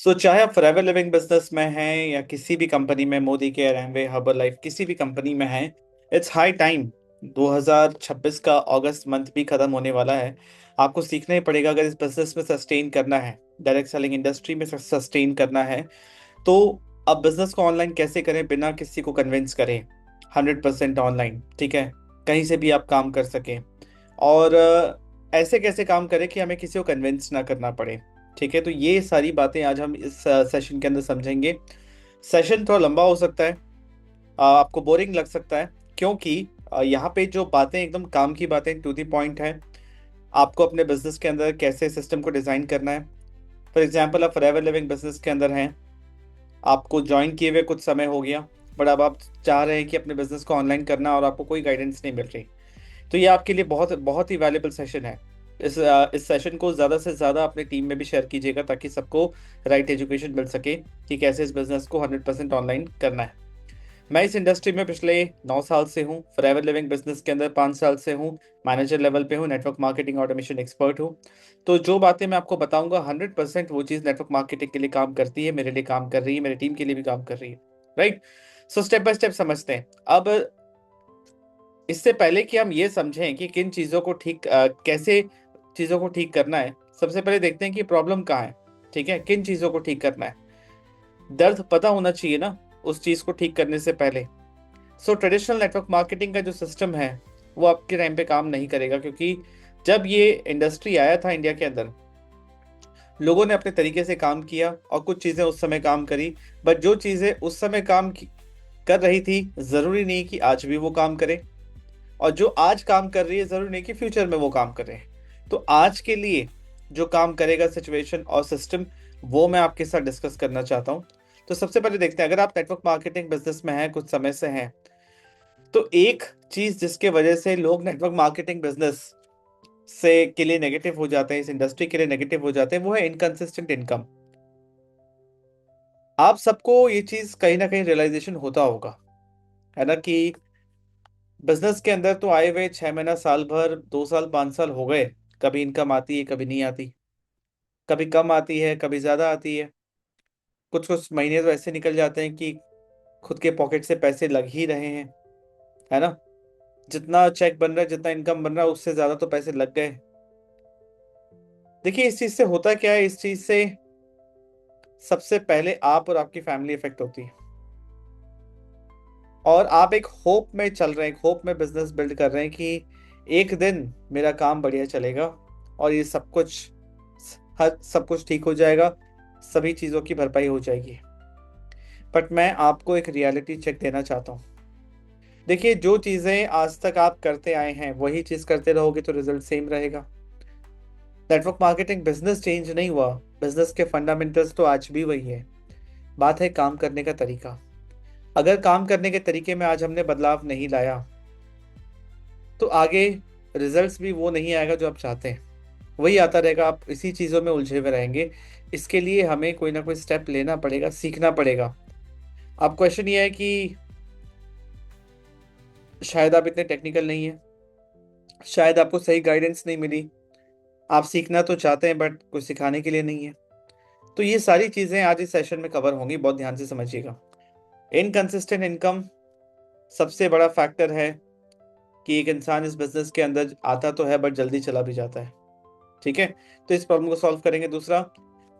चाहे आप forever living business में हैं या किसी भी कंपनी में, Modi care, Amway, herbal life, किसी भी कंपनी में हैं, इट्स हाई टाइम। 2026 का अगस्त मंथ भी खत्म होने वाला है। आपको सीखना ही पड़ेगा अगर इस बिजनेस में सस्टेन करना है, डायरेक्ट सेलिंग इंडस्ट्री में सस्टेन करना है। तो अब बिजनेस को ऑनलाइन कैसे करें बिना किसी को कन्विंस करें। 100% ऑनलाइन, ठीक है। कहीं से भी आप काम कर सकें। और ऐसे कैसे काम करें कि हमें किसी को कन्विंस ना करना पड़े। ठीक है, तो ये सारी बातें आज हम इस सेशन के अंदर समझेंगे। सेशन थोड़ा लंबा हो सकता है, आपको बोरिंग लग सकता है, क्योंकि यहाँ पे जो बातें एकदम काम की बातें, टू दी पॉइंट है। आपको अपने बिजनेस के अंदर कैसे सिस्टम को डिजाइन करना है। फॉर एग्जाम्पल, आप फॉरएवर लिविंग बिजनेस के अंदर हैं, आपको ज्वाइन किए हुए कुछ समय हो गया, बट अब आप चाह रहे हैं कि अपने बिजनेस को ऑनलाइन करना और आपको कोई गाइडेंस नहीं मिल रही। तो ये आपके लिए बहुत बहुत ही वैल्यूबल सेशन है। इस सेशन को ज़्यादा से ज़्यादा अपने टीम में भी शेयर कीजिएगा, ताकि सबको राइट एजुकेशन मिल सके कि कैसे इस बिज़नेस को 100% ऑनलाइन करना है। मैं इस इंडस्ट्री में पिछले 9 साल से हूँ, फॉरएवर लिविंग बिजनेस के अंदर 5 साल से हूँ। मैनेजर लेवल पे हूँ, नेटवर्क मार्केटिंग ऑटोमेशन एक्सपर्ट हूँ। तो जो बातें मैं आपको बताऊंगा, 100% वो चीज़ नेटवर्क मार्केटिंग के लिए काम करती है, मेरे लिए काम कर रही है, मेरी टीम के लिए भी काम कर रही है। Right. So step by step समझते हैं। अब इससे पहले कि हम ये समझें कि किन चीज़ों को कैसे चीज़ों को ठीक करना है, सबसे पहले देखते हैं कि प्रॉब्लम कहाँ है। ठीक है, किन चीज़ों को ठीक करना है। दर्द पता होना चाहिए ना उस चीज़ को ठीक करने से पहले। ट्रेडिशनल नेटवर्क मार्केटिंग का जो सिस्टम है वो आपके टाइम पे काम नहीं करेगा, क्योंकि जब ये इंडस्ट्री आया था इंडिया के अंदर, लोगों ने अपने तरीके से काम किया और कुछ चीज़ें उस समय काम करी। बट जो चीज़ें उस समय कर रही थी, ज़रूरी नहीं कि आज भी वो काम करे। और जो आज काम कर रही है, जरूरी नहीं कि फ्यूचर में वो काम करे। तो आज के लिए जो काम करेगा सिचुएशन और सिस्टम, वो मैं आपके साथ डिस्कस करना चाहता हूँ। तो सबसे पहले देखते हैं, अगर आप नेटवर्क मार्केटिंग बिजनेस में हैं, कुछ समय से हैं, तो एक चीज जिसके वजह से लोग नेटवर्क मार्केटिंग बिजनेस से के लिए नेगेटिव हो जाते हैं, इस इंडस्ट्री के लिए नेगेटिव हो जाते हैं, वो है इनकंसिस्टेंट इनकम। आप सबको ये चीज कहीं ना कहीं रियलाइजेशन होता होगा, है ना, कि बिजनेस के अंदर तो आए हुए 6 महीना, साल भर, 2 साल, 5 साल हो गए, कभी इनकम आती है, कभी नहीं आती, कभी कम आती है, कभी ज्यादा आती है। कुछ कुछ महीने तो ऐसे निकल जाते हैं कि खुद के पॉकेट से पैसे लग ही रहे हैं, है ना। जितना चेक बन रहा है, जितना इनकम बन रहा है, उससे ज्यादा तो पैसे लग गए। देखिए, इस चीज से होता क्या है, इस चीज से सबसे पहले आप और आपकी फैमिली इफेक्ट होती है। और आप एक होप में चल रहे हैं, एक होप में बिजनेस बिल्ड कर रहे हैं कि एक दिन मेरा काम बढ़िया चलेगा और ये सब कुछ, हर सब कुछ ठीक हो जाएगा, सभी चीज़ों की भरपाई हो जाएगी। बट मैं आपको एक रियलिटी चेक देना चाहता हूँ। देखिए, जो चीज़ें आज तक आप करते आए हैं वही चीज़ करते रहोगे तो रिजल्ट सेम रहेगा। नेटवर्क मार्केटिंग बिजनेस चेंज नहीं हुआ, बिजनेस के फंडामेंटल्स तो आज भी वही है। बात है काम करने का तरीका। अगर काम करने के तरीके में आज हमने बदलाव नहीं लाया, तो आगे रिजल्ट्स भी वो नहीं आएगा जो आप चाहते हैं, वही आता रहेगा, आप इसी चीज़ों में उलझे हुए रहेंगे। इसके लिए हमें कोई ना कोई स्टेप लेना पड़ेगा, सीखना पड़ेगा। अब क्वेश्चन ये है कि शायद आप इतने टेक्निकल नहीं है, शायद आपको सही गाइडेंस नहीं मिली, आप सीखना तो चाहते हैं बट कोई सिखाने के लिए नहीं है। तो ये सारी चीज़ें आज इस सेशन में कवर होंगी, बहुत ध्यान से समझिएगा। इनकंसिस्टेंट इनकम सबसे बड़ा फैक्टर है कि एक इंसान इस बिजनेस के अंदर आता तो है बट जल्दी चला भी जाता है। ठीक है, तो इस प्रॉब्लम को सॉल्व करेंगे। दूसरा,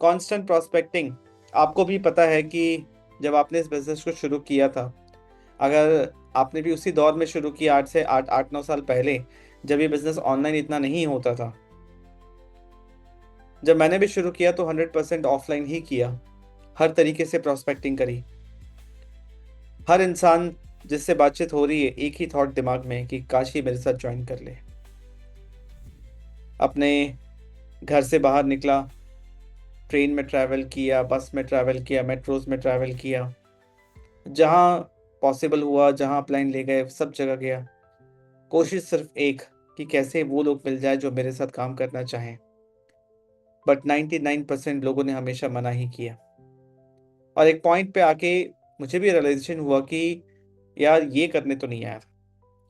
कांस्टेंट प्रोस्पेक्टिंग। आपको भी पता है कि जब आपने इस बिजनेस को शुरू किया था, अगर आपने भी उसी दौर में शुरू किया, 8 9 साल पहले, जब ये बिजनेस ऑनलाइन इतना नहीं होता था, जब मैंने भी शुरू किया तो 100% ऑफलाइन ही किया। हर तरीके से प्रोस्पेक्टिंग करी। हर इंसान जिससे बातचीत हो रही है, एक ही थॉट दिमाग में है कि काश ये मेरे साथ ज्वाइन कर ले। अपने घर से बाहर निकला, ट्रेन में ट्रैवल किया, बस में ट्रैवल किया, मेट्रोज में ट्रैवल किया, जहाँ पॉसिबल हुआ, जहाँ प्लान ले गए, सब जगह गया। कोशिश सिर्फ एक, कि कैसे वो लोग मिल जाए जो मेरे साथ काम करना चाहें। बट 99% लोगों ने हमेशा मना ही किया। और एक पॉइंट पे आके मुझे भी रियलाइजेशन हुआ कि यार ये करने तो नहीं आया।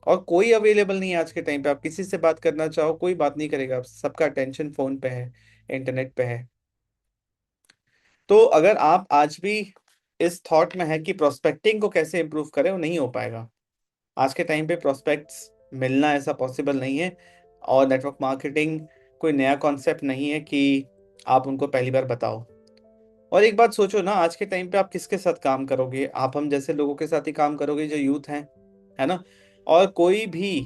और कोई अवेलेबल नहीं है आज के टाइम पे, आप किसी से बात करना चाहो कोई बात नहीं करेगा, सबका अटेंशन फोन पे है, इंटरनेट पे है। तो अगर आप आज भी इस थॉट में है कि प्रोस्पेक्टिंग को कैसे इंप्रूव करें, वो नहीं हो पाएगा। आज के टाइम पे प्रोस्पेक्ट्स मिलना ऐसा पॉसिबल नहीं है, और नेटवर्क मार्केटिंग कोई नया कॉन्सेप्ट नहीं है कि आप उनको पहली बार बताओ। और एक बात सोचो ना, आज के टाइम पे आप किसके साथ काम करोगे? आप हम जैसे लोगों के साथ ही काम करोगे, जो यूथ हैं, है ना? और कोई भी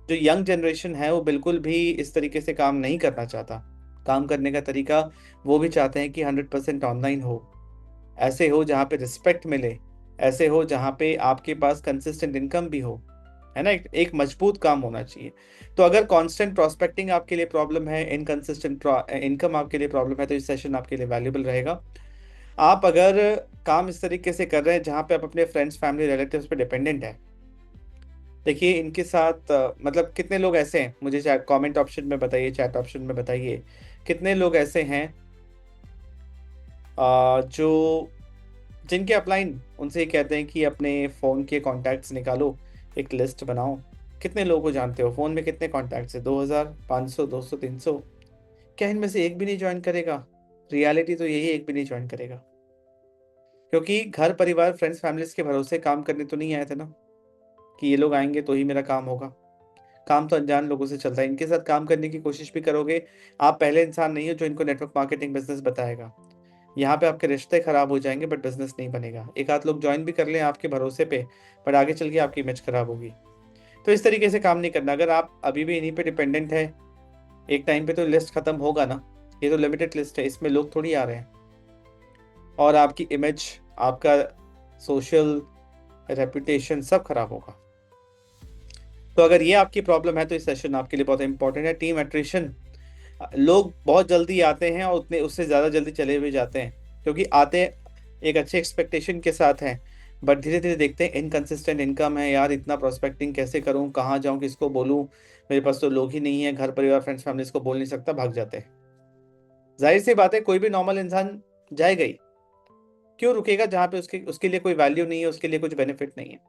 जो यंग जनरेशन है वो बिल्कुल भी इस तरीके से काम नहीं करना चाहता। काम करने का तरीका वो भी चाहते हैं कि 100% ऑनलाइन हो, ऐसे हो जहाँ पे रिस्पेक्ट मिले, ऐसे हो जहाँ पे आपके पास कंसिस्टेंट इनकम भी हो, है ना? एक मजबूत काम होना चाहिए। तो अगर कांस्टेंट प्रोस्पेक्टिंग आपके लिए प्रॉब्लम है, इनकंसिस्टेंट इनकम आपके लिए प्रॉब्लम है, तो इस सेशन आपके लिए वैल्यूबल रहेगा। आप अगर काम इस तरीके से कर रहे हैं जहाँ पे आप अपने फ्रेंड्स, फैमिली, रिलेटिव्स पे डिपेंडेंट है, देखिए इनके साथ मतलब कितने लोग ऐसे हैं, मुझे चैट कमेंट ऑप्शन में बताइए, चैट ऑप्शन में बताइए, कितने लोग ऐसे हैं जो जिनके अपलाइन उनसे ये कहते हैं कि अपने फ़ोन के कॉन्टैक्ट्स निकालो, एक लिस्ट बनाओ। कितने लोगों को जानते हो? फ़ोन में कितने कॉन्टैक्ट्स है? 2000, 500, 200, 300? क्या इनमें से एक भी नहीं ज्वाइन करेगा? रियलिटी तो यही, एक भी नहीं ज्वाइन करेगा। क्योंकि घर परिवार, फ्रेंड्स, फैमिलीज के भरोसे काम करने तो नहीं आए थे ना, कि ये लोग आएंगे तो ही मेरा काम होगा। काम तो अनजान लोगों से चलता है। इनके साथ काम करने की कोशिश भी करोगे, आप पहले इंसान नहीं हो जो इनको नेटवर्क मार्केटिंग बिजनेस बताएगा। यहाँ पे आपके रिश्ते खराब हो जाएंगे, बट बिजनेस नहीं बनेगा। एक आध लोग ज्वाइन भी कर लें आपके भरोसे पे, बट आगे चल के आपकी इमेज खराब होगी। तो इस तरीके से काम नहीं करना। अगर आप अभी भी इन्हीं पे डिपेंडेंट है, एक टाइम पे तो लिस्ट खत्म होगा ना। ये तो लिमिटेड लिस्ट है, इसमें लोग थोड़ी आ रहे हैं, और आपकी इमेज, आपका सोशल रेपुटेशन सब खराब होगा। तो अगर ये आपकी प्रॉब्लम है तो इस सेशन आपके लिए बहुत इंपॉर्टेंट है। टीम एट्रिशन, लोग बहुत जल्दी आते हैं और उतने उससे ज़्यादा जल्दी चले भी जाते हैं, क्योंकि आते एक अच्छे एक्सपेक्टेशन के साथ हैं, बट धीरे धीरे देखते हैं इनकंसिस्टेंट इनकम है, यार इतना प्रोस्पेक्टिंग कैसे करूं, कहाँ जाऊं, किसको बोलूं, मेरे पास तो लोग ही नहीं है, घर परिवार फ्रेंड्स फैमिलीज को बोल नहीं सकता, भाग जाते हैं। जाहिर सी बात है, कोई भी नॉर्मल इंसान जाएगा ही। क्यों रुकेगा जहाँ पे उसके उसके लिए कोई वैल्यू नहीं है, उसके लिए कुछ बेनिफिट नहीं है।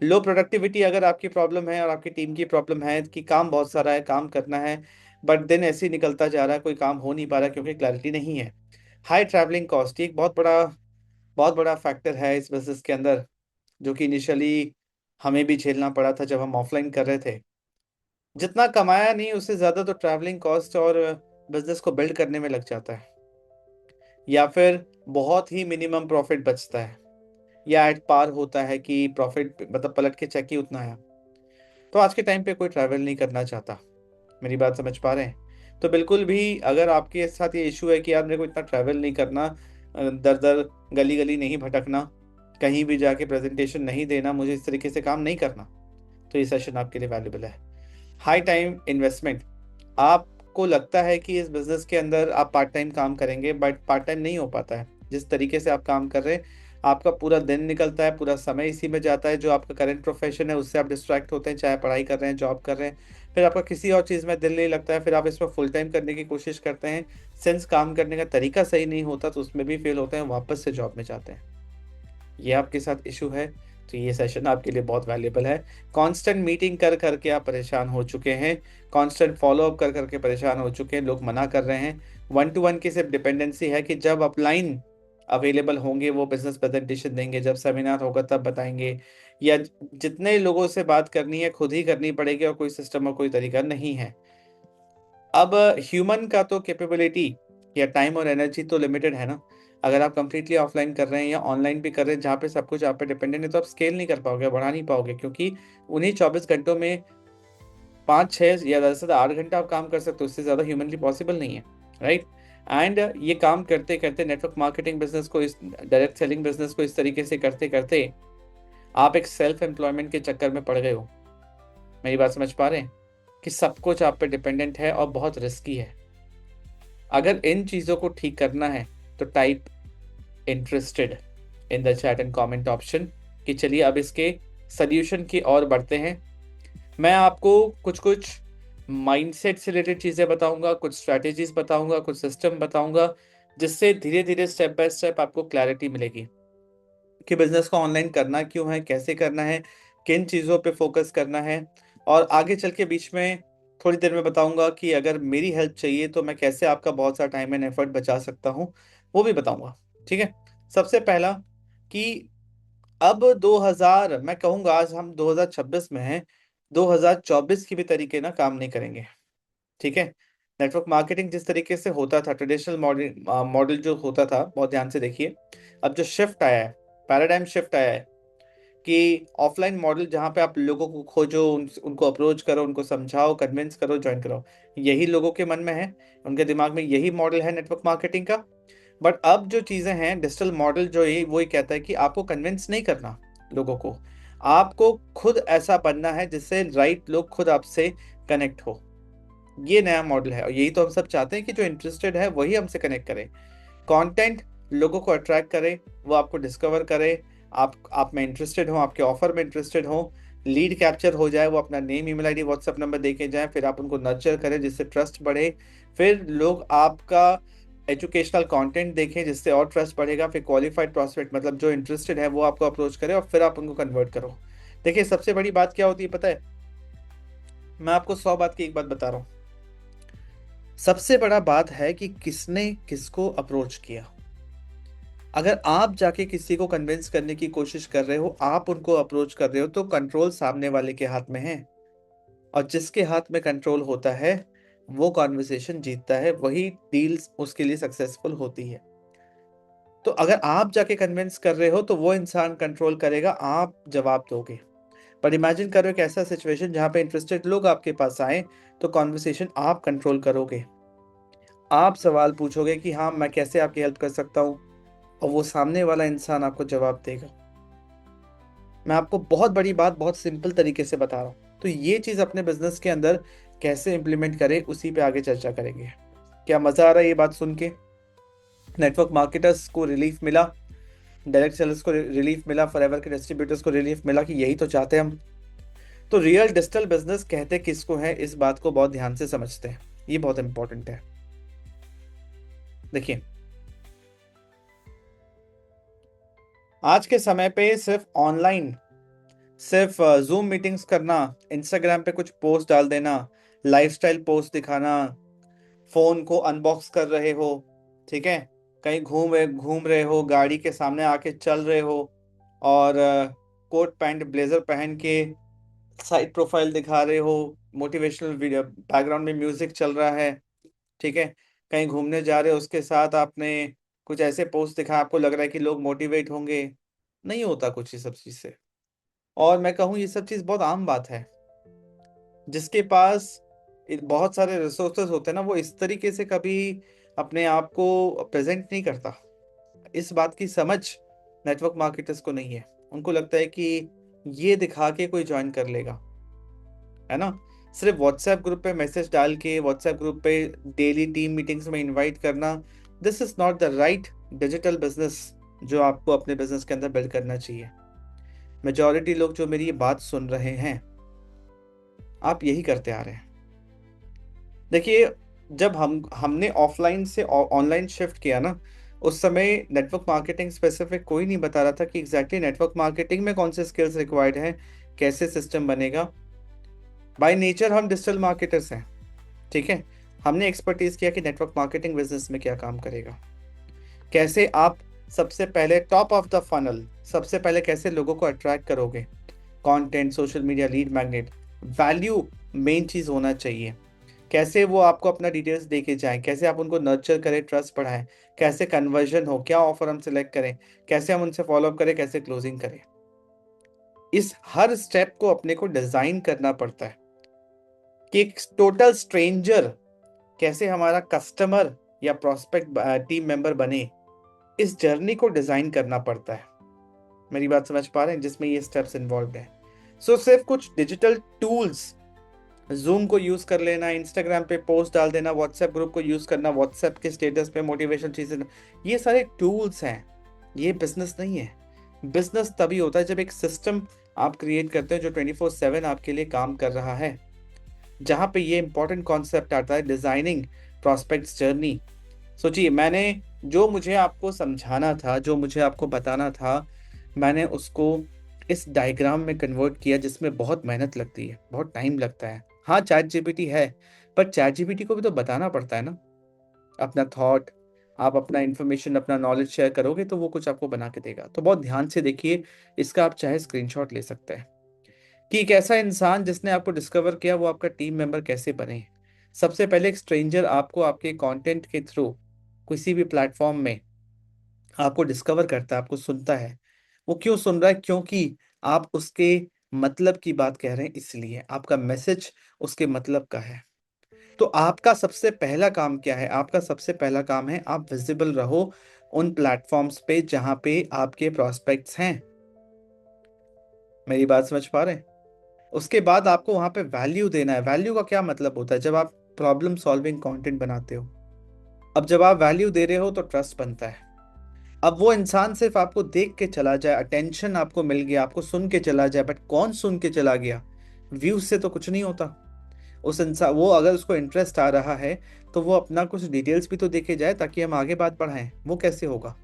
लो प्रोडक्टिविटी अगर आपकी प्रॉब्लम है और आपकी टीम की प्रॉब्लम है कि काम बहुत सारा है, काम करना है, बट दिन ऐसे ही निकलता जा रहा है, कोई काम हो नहीं पा रहा क्योंकि क्लैरिटी नहीं है। हाई ट्रैवलिंग कॉस्ट एक बहुत बड़ा फैक्टर है इस बिजनेस के अंदर, जो कि इनिशियली हमें भी झेलना पड़ा था जब हम ऑफलाइन कर रहे थे। जितना कमाया नहीं, उससे ज़्यादा तो ट्रैवलिंग कॉस्ट और बिजनेस को बिल्ड करने में लग जाता है, या फिर बहुत ही मिनिमम प्रॉफिट बचता है, या एट पार होता है कि प्रॉफिट मतलब पलट के चेक ही उतना आया। तो आज के टाइम पे कोई ट्रैवल नहीं करना चाहता। मेरी बात समझ पा रहे हैं? तो बिल्कुल भी अगर आपके साथ ये इशू है कि यार मेरे को इतना ट्रैवल नहीं करना, दर दर गली गली नहीं भटकना, कहीं भी जाके प्रेजेंटेशन नहीं देना, मुझे इस तरीके से काम नहीं करना, तो ये सेशन आपके लिए वैल्यूबल है। हाई टाइम इन्वेस्टमेंट, आपको लगता है कि इस बिजनेस के अंदर आप पार्ट टाइम काम करेंगे, बट पार्ट टाइम नहीं हो पाता है। जिस तरीके से आप काम कर रहे हैं, आपका पूरा दिन निकलता है, पूरा समय इसी में जाता है। जो आपका करंट प्रोफेशन है उससे आप डिस्ट्रैक्ट होते हैं, चाहे पढ़ाई कर रहे हैं, जॉब कर रहे हैं, फिर आपका किसी और चीज़ में दिल नहीं लगता है, फिर आप इसमें फुल टाइम करने की कोशिश करते हैं, सिंस काम करने का तरीका सही नहीं होता तो उसमें भी फेल होते हैं, वापस से जॉब में जाते हैं। ये आपके साथ इशू है, तो ये सेशन आपके लिए बहुत वैल्यूबल है। कांस्टेंट मीटिंग कर करके आप परेशान हो चुके हैं, कांस्टेंट फॉलोअप कर करके परेशान हो चुके हैं, लोग मना कर रहे हैं। वन टू वन की सिर्फ डिपेंडेंसी है कि जब अपलाइन अवेलेबल होंगे वो बिजनेस प्रेजेंटेशन देंगे, जब सेमिनार होगा तब बताएंगे, या जितने लोगों से बात करनी है खुद ही करनी पड़ेगी, और कोई सिस्टम और कोई तरीका नहीं है। अब ह्यूमन का तो कैपेबिलिटी या टाइम और एनर्जी तो लिमिटेड है ना। अगर आप कंप्लीटली ऑफलाइन कर रहे हैं या ऑनलाइन भी कर रहे हैं जहाँ पे सब कुछ आप पे डिपेंडेंट है, तो आप स्केल नहीं कर पाओगे, बढ़ा नहीं पाओगे, क्योंकि उन्हीं 24 घंटों में 5-6 या ज़्यादा से ज़्यादा 8 घंटा आप काम कर सकते हो, उससे ज़्यादा ह्यूमनली पॉसिबल नहीं है, राइट? एंड ये काम करते करते नेटवर्क मार्केटिंग बिजनेस को, इस डायरेक्ट सेलिंग बिजनेस को इस तरीके से करते करते आप एक सेल्फ एम्प्लॉयमेंट के चक्कर में पड़ गए हो। मेरी बात समझ पा रहे हैं कि सब कुछ आप पे डिपेंडेंट है और बहुत रिस्की है। अगर इन चीज़ों को ठीक करना है तो type interested in the chat and comment option, कि चलिए अब इसके सल्यूशन की ओर बढ़ते हैं। मैं आपको कुछ कुछ माइंडसेट से रिलेटेड चीज़ें बताऊंगा, कुछ स्ट्रैटेजीज बताऊंगा, कुछ सिस्टम बताऊंगा, जिससे धीरे धीरे स्टेप बाय स्टेप आपको क्लैरिटी मिलेगी कि बिजनेस को ऑनलाइन करना क्यों है, कैसे करना है, किन चीज़ों पे फोकस करना है। और आगे चल के बीच में थोड़ी देर में बताऊंगा कि अगर मेरी हेल्प चाहिए तो मैं कैसे आपका बहुत सारा टाइम एंड एफर्ट बचा सकता हूँ, वो भी बताऊंगा। ठीक है। सबसे पहला कि अब 2000, मैं कहूंगा आज हम 2026 में हैं, 2024 की भी तरीके ना काम नहीं करेंगे। ठीक है। नेटवर्क मार्केटिंग जिस तरीके से होता था, ट्रेडिशनल मॉडल मॉडल जो होता था, बहुत ध्यान से देखिए, अब जो शिफ्ट आया है, पैराडाइम शिफ्ट आया है कि ऑफलाइन मॉडल जहाँ पे आप लोगों को खोजो, उनको अप्रोच करो, उनको समझाओ, कन्विंस करो, ज्वाइन करो, यही लोगों के मन में है, उनके दिमाग में यही मॉडल है नेटवर्क मार्केटिंग का। बट अब जो चीजें हैं, डिजिटल मॉडल जो ये वही कहता है कि आपको कन्विंस नहीं करना लोगों को, आपको खुद ऐसा बनना है जिससे राइट लोग खुद आपसे कनेक्ट हो। ये नया मॉडल है और यही तो हम सब चाहते हैं कि जो इंटरेस्टेड है वही हमसे कनेक्ट करे। कंटेंट लोगों को अट्रैक्ट करे, वो आपको डिस्कवर करे, आप में इंटरेस्टेड हो, आपके ऑफर में इंटरेस्टेड हो, लीड कैप्चर हो जाए, वो अपना name, email ID, WhatsApp number देके जाए, फिर आप उनको नर्चर करें जिससे ट्रस्ट बढ़े, फिर लोग आपका एजुकेशनल कंटेंट देखें जिससे और ट्रस्ट बढ़ेगा, फिर क्वालिफाइड प्रोस्पेक्ट मतलब जो इंटरेस्टेड है वो आपको अप्रोच करे और फिर आप उनको कन्वर्ट करो। देखिए सबसे बड़ी बात क्या होती है पता है, मैं आपको 100 बात की एक बात बता रहा हूँ। सबसे बड़ा बात है कि किसने किसको अप्रोच किया। अगर आप जाके किसी को कन्विंस करने की कोशिश कर रहे हो, आप उनको अप्रोच कर रहे हो, तो कंट्रोल सामने वाले के हाथ में है, और जिसके हाथ में कंट्रोल होता है वो कॉन्वर्सेशन जीतता है, वही डील्स उसके लिए सक्सेसफुल होती है। तो अगर आप जाके कन्विंस कर रहे हो तो वो इंसान कंट्रोल करेगा, आप जवाब दोगे। पर इमेजिन करो एक ऐसा सिचुएशन जहां पे इंटरेस्टेड लोग आपके पास आए, तो कॉन्वर्सेशन आप कंट्रोल करोगे, आप सवाल पूछोगे कि हाँ मैं कैसे आपकी हेल्प कर सकता हूँ, और वो सामने वाला इंसान आपको जवाब देगा। मैं आपको बहुत बड़ी बात बहुत सिंपल तरीके से बता रहा हूँ, तो ये चीज अपने बिजनेस के अंदर कैसे इंप्लीमेंट करें उसी पे आगे चर्चा करेंगे। क्या मजा आ रहा है ये बात सुन के? नेटवर्क मार्केटर्स को रिलीफ मिला, डायरेक्ट सेलर्स को रिलीफ मिला, फॉरएवर के डिस्ट्रीब्यूटर्स को रिलीफ मिला कि यही तो चाहते हैं हम। तो रियल डिजिटल बिजनेस कहते किसको है, इस बात को बहुत ध्यान से समझते हैं, ये बहुत इंपॉर्टेंट है। देखिए आज के समय पे सिर्फ ऑनलाइन, सिर्फ जूम मीटिंग्स करना, इंस्टाग्राम पे कुछ पोस्ट डाल देना, लाइफस्टाइल पोस्ट दिखाना, फोन को अनबॉक्स कर रहे हो, ठीक है, कहीं घूम रहे हो, गाड़ी के सामने आके चल रहे हो, और कोट पैंट ब्लेजर पहन के साइड प्रोफाइल दिखा रहे हो, मोटिवेशनल वीडियो, बैकग्राउंड में म्यूजिक चल रहा है, ठीक है, कहीं घूमने जा रहे हो, उसके साथ आपने कुछ ऐसे पोस्ट दिखा, आपको लग रहा है कि लोग मोटिवेट होंगे, नहीं होता कुछ ये सब चीज से। और मैं कहूँ ये सब चीज बहुत आम बात है। जिसके पास बहुत सारे रिसोर्सेज होते हैं ना, वो इस तरीके से कभी अपने आप को प्रेजेंट नहीं करता। इस बात की समझ नेटवर्क मार्केटर्स को नहीं है। उनको लगता है कि ये दिखा के कोई ज्वाइन कर लेगा, है ना। सिर्फ व्हाट्सएप ग्रुप पे मैसेज डाल के, व्हाट्सएप ग्रुप पे डेली टीम मीटिंग्स में इनवाइट करना, this is not the right digital business जो आपको अपने बिजनेस के अंदर बिल्ड करना चाहिए। मेजॉरिटी लोग जो मेरी ये बात सुन रहे हैं, आप यही करते आ रहे हैं। देखिए जब हमने ऑफलाइन से ऑनलाइन शिफ्ट किया ना, उस समय नेटवर्क मार्केटिंग स्पेसिफिक कोई नहीं बता रहा था कि एग्जैक्टली नेटवर्क मार्केटिंग में कौन से स्किल्स रिक्वायर्ड हैं, कैसे सिस्टम बनेगा। बाय नेचर हम डिजिटल मार्केटर्स हैं, ठीक है। हमने एक्सपर्टीज किया कि नेटवर्क मार्केटिंग बिजनेस में क्या काम करेगा, कैसे आप सबसे पहले टॉप ऑफ द फनल, सबसे पहले कैसे लोगों को अट्रैक्ट करोगे, content, social media, lead magnet, value main चीज होना चाहिए। कैसे वो आपको अपना डिटेल्स देके जाएं, कैसे आप उनको नर्चर करें, ट्रस्ट बढ़ाएं, कैसे कन्वर्जन हो, क्या ऑफर हम सिलेक्ट करें, कैसे हम उनसे फॉलोअप करें, कैसे क्लोजिंग करें। इस हर स्टेप को अपने को डिजाइन करना पड़ता है कि एक टोटल स्ट्रेंजर कैसे हमारा कस्टमर या प्रोस्पेक्ट टीम मेंबर बने, इस जर्नी को डिजाइन करना पड़ता है। मेरी बात समझ पा रहे हैं, जिसमें ये स्टेप्स इन्वॉल्व है। सो सिर्फ कुछ डिजिटल टूल्स, जूम को यूज कर लेना, इंस्टाग्राम पे पोस्ट डाल देना, व्हाट्सएप ग्रुप को यूज करना, व्हाट्सएप के स्टेटस पे मोटिवेशन चीजें, ये सारे टूल्स हैं, ये बिजनेस नहीं है। बिजनेस तभी होता है जब एक सिस्टम आप क्रिएट करते हो जो 24/7 आपके लिए काम कर रहा है, जहां पे ये इंपॉर्टेंट कॉन्सेप्ट आता है, डिजाइनिंग प्रोस्पेक्ट्स जर्नी। सोचिए मैंने जो मुझे आपको समझाना था, जो मुझे आपको बताना था, मैंने उसको इस डायग्राम में कन्वर्ट किया, जिसमें बहुत मेहनत लगती है, बहुत टाइम लगता है। हाँ चैट जीपीटी है, पर चैट जीपीटी को भी तो बताना पड़ता है ना अपना थॉट, आप अपना इन्फॉर्मेशन, अपना नॉलेज शेयर करोगे तो वो कुछ आपको बना के देगा। तो बहुत ध्यान से देखिए, इसका आप चाहे स्क्रीनशॉट ले सकते हैं कि एक ऐसा इंसान जिसने आपको डिस्कवर किया वो आपका टीम मेंबर कैसे बने। सबसे पहले एक स्ट्रेंजर आपको आपके कंटेंट के थ्रू किसी भी प्लेटफॉर्म में आपको डिस्कवर करता है, आपको सुनता है। वो क्यों सुन रहा है? क्योंकि आप उसके मतलब की बात कह रहे हैं, इसलिए आपका मैसेज उसके मतलब का है। तो आपका सबसे पहला काम क्या है? आपका सबसे पहला काम है आप विजिबल रहो उन प्लेटफॉर्म्स पे जहां पे आपके प्रोस्पेक्ट्स हैं। मेरी बात समझ पा रहे हैं? उसके बाद आपको वहां पे वैल्यू देना है। वैल्यू का क्या मतलब होता है? जब आप प्रॉब्लम सॉल्विंग कंटेंट बनाते हो, अब जब आप वैल्यू दे रहे हो तो ट्रस्ट बनता है। अब वो इंसान सिर्फ आपको देख के चला जाए, अटेंशन आपको मिल गया, आपको सुन के चला जाए, बट कौन सुन के चला गया? व्यूज से तो कुछ नहीं होता। उस इंसान, वो अगर उसको इंटरेस्ट आ रहा है तो वो अपना कुछ डिटेल्स भी तो देखे जाए ताकि हम आगे बात बढ़ाएं। वो कैसे होगा?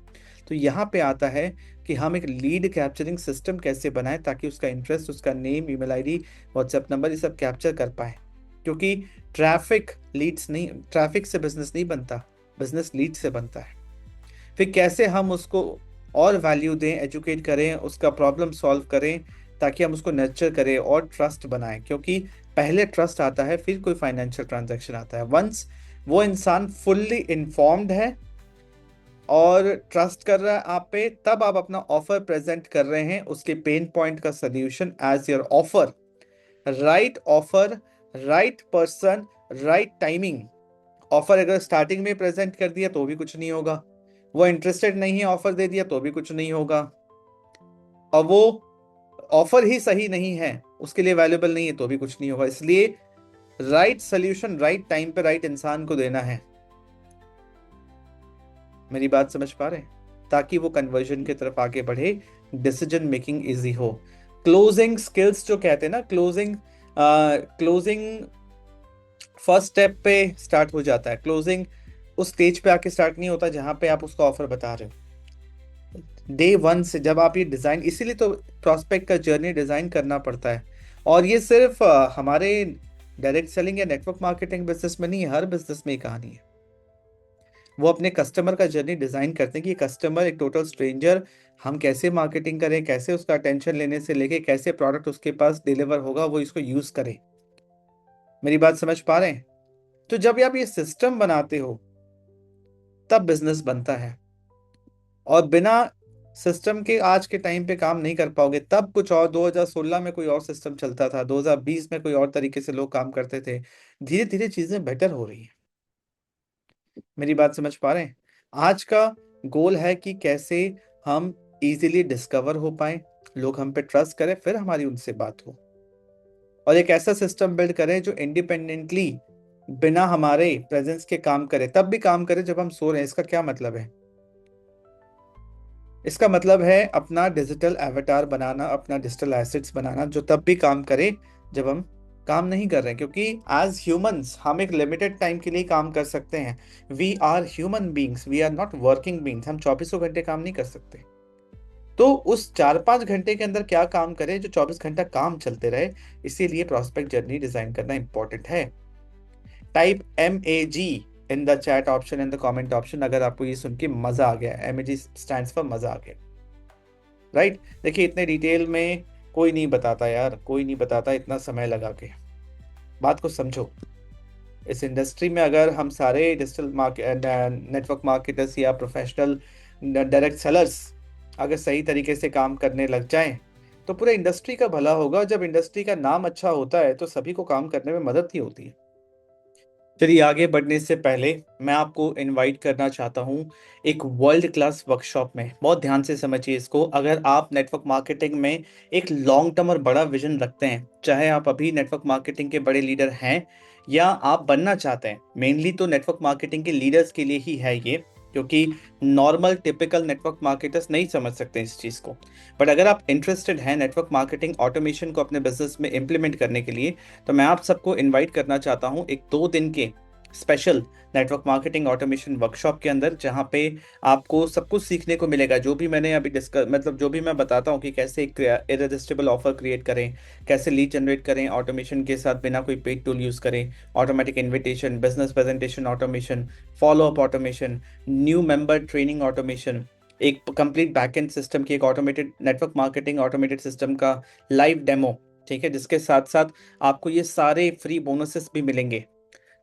तो यहाँ पे आता है कि हम एक लीड कैप्चरिंग सिस्टम कैसे बनाएं ताकि उसका इंटरेस्ट, उसका name, email ID, WhatsApp number, ये सब कैप्चर कर पाए। क्योंकि ट्रैफिक से बिजनेस नहीं बनता, बिजनेस लीड से बनता है। फिर कैसे हम उसको और वैल्यू दें, एजुकेट करें, उसका प्रॉब्लम सॉल्व करें ताकि हम उसको नर्चर करें और ट्रस्ट बनाएं। क्योंकि पहले ट्रस्ट आता है, फिर कोई फाइनेंशियल ट्रांजैक्शन आता है। वंस वो इंसान फुल्ली इन्फॉर्म्ड है और ट्रस्ट कर रहा है आप पे, तब आप अपना ऑफर प्रेजेंट कर रहे हैं, उसके पेन पॉइंट का solution as your offer. Right offer, right person, right timing. Offer अगर स्टार्टिंग में प्रेजेंट कर दिया तो भी कुछ नहीं होगा, वो इंटरेस्टेड नहीं है ऑफर दे दिया तो भी कुछ नहीं होगा, और वो ऑफर ही सही नहीं है, उसके लिए वैल्यूबल नहीं है तो भी कुछ नहीं होगा। इसलिए राइट सोल्यूशन राइट टाइम पे राइट इंसान को देना है। मेरी बात समझ पा रहे हैं? ताकि वो कन्वर्जन की तरफ आगे बढ़े, डिसीजन मेकिंग इजी हो। क्लोजिंग स्किल्स जो कहते हैं ना, क्लोजिंग फर्स्ट स्टेप पे स्टार्ट हो जाता है। क्लोजिंग उस स्टेज पे आके स्टार्ट नहीं होता जहां पे आप उसका ऑफर बता रहे हो। डे वन से जब आप ये डिजाइन, इसीलिए तो प्रॉस्पेक्ट का जर्नी डिजाइन करना पड़ता है। और ये सिर्फ हमारे डायरेक्ट सेलिंग या नेटवर्क मार्केटिंग बिजनेस में नहीं है, हर बिजनेस में ये कहानी है। वो अपने कस्टमर का जर्नी डिजाइन करते हैं कि कस्टमर एक टोटल स्ट्रेंजर, हम कैसे मार्केटिंग करें, कैसे उसका अटेंशन लेने से लेके कैसे प्रोडक्ट उसके पास डिलीवर होगा वो इसको यूज करे। मेरी बात समझ पा रहे हैं? तो जब आप ये सिस्टम बनाते हो तब बिजनेस बनता है, और बिना सिस्टम के आज के टाइम पे काम नहीं कर पाओगे। तब कुछ और, 2016 में कोई और सिस्टम चलता था, 2020 में कोई और तरीके से लोग काम करते थे। धीरे धीरे चीजें बेटर हो रही हैं। मेरी बात समझ पा रहे हैं? आज का गोल है कि कैसे हम इजीली डिस्कवर हो पाए, लोग हम पे ट्रस्ट करें, फिर हमारी उनसे बात हो, और एक ऐसा सिस्टम बिल्ड करें जो इंडिपेंडेंटली बिना हमारे प्रेजेंस के काम करे। तब भी काम करे जब हम सो रहे हैं। इसका क्या मतलब है? इसका मतलब है अपना डिजिटल एवेटार बनाना, अपना डिजिटल एसेट्स बनाना जो तब भी काम करे जब हम काम नहीं कर रहे हैं। क्योंकि एज ह्यूमंस हम एक लिमिटेड टाइम के लिए काम कर सकते हैं। We are human beings, we are not working beings. हम 2400 घंटे काम नहीं कर सकते। तो उस 4-5 घंटे के अंदर क्या काम करें जो 24 घंटा काम चलते रहे। इसीलिए प्रॉस्पेक्ट जर्नी डिजाइन करना इंपॉर्टेंट है। Type MAG in the chat option, in the comment option, अगर आपको ये सुन के मजा आ गया। MAG स्टैंड्स फॉर मजा आ गया, राइट? देखिए, इतने डिटेल में कोई नहीं बताता यार, कोई नहीं बताता इतना समय लगा के। बात को समझो। इस इंडस्ट्री में अगर हम सारे डिजिटल मार्केट, नेटवर्क मार्केटर्स या प्रोफेशनल डायरेक्ट सेलर्स अगर सही तरीके से काम करने लग जाएं तो पूरे इंडस्ट्री का भला होगा। जब इंडस्ट्री का नाम अच्छा होता है तो सभी को काम करने में मदद ही होती है। चलिए, आगे बढ़ने से पहले मैं आपको इनवाइट करना चाहता हूँ एक वर्ल्ड क्लास वर्कशॉप में। बहुत ध्यान से समझिए इसको। अगर आप नेटवर्क मार्केटिंग में एक लॉन्ग टर्म और बड़ा विजन रखते हैं, चाहे आप अभी नेटवर्क मार्केटिंग के बड़े लीडर हैं या आप बनना चाहते हैं, मेनली तो नेटवर्क मार्केटिंग के लीडर्स के लिए ही है ये, क्योंकि नॉर्मल टिपिकल नेटवर्क मार्केटर्स नहीं समझ सकते इस चीज़ को। बट अगर आप इंटरेस्टेड हैं नेटवर्क मार्केटिंग ऑटोमेशन को अपने बिजनेस में इम्प्लीमेंट करने के लिए, तो मैं आप सबको इनवाइट करना चाहता हूं एक 2 दिन के special network marketing automation workshop के अंदर, जहाँ पे आपको सब कुछ सीखने को मिलेगा। जो भी मैंने अभी डिस्कस मतलब जो भी मैं बताता हूँ कि कैसे एक इरेजिस्टिबल ऑफर क्रिएट करें, कैसे लीड जनरेट करें ऑटोमेशन के साथ बिना कोई पेड टूल यूज करें, automatic invitation, business presentation automation, follow up automation, new member training automation, एक कंप्लीट बैकएंड सिस्टम की एक automated network marketing automated system का लाइव डेमो। ठीक है, जिसके साथ साथ आपको ये सारे फ्री बोनसेस भी मिलेंगे,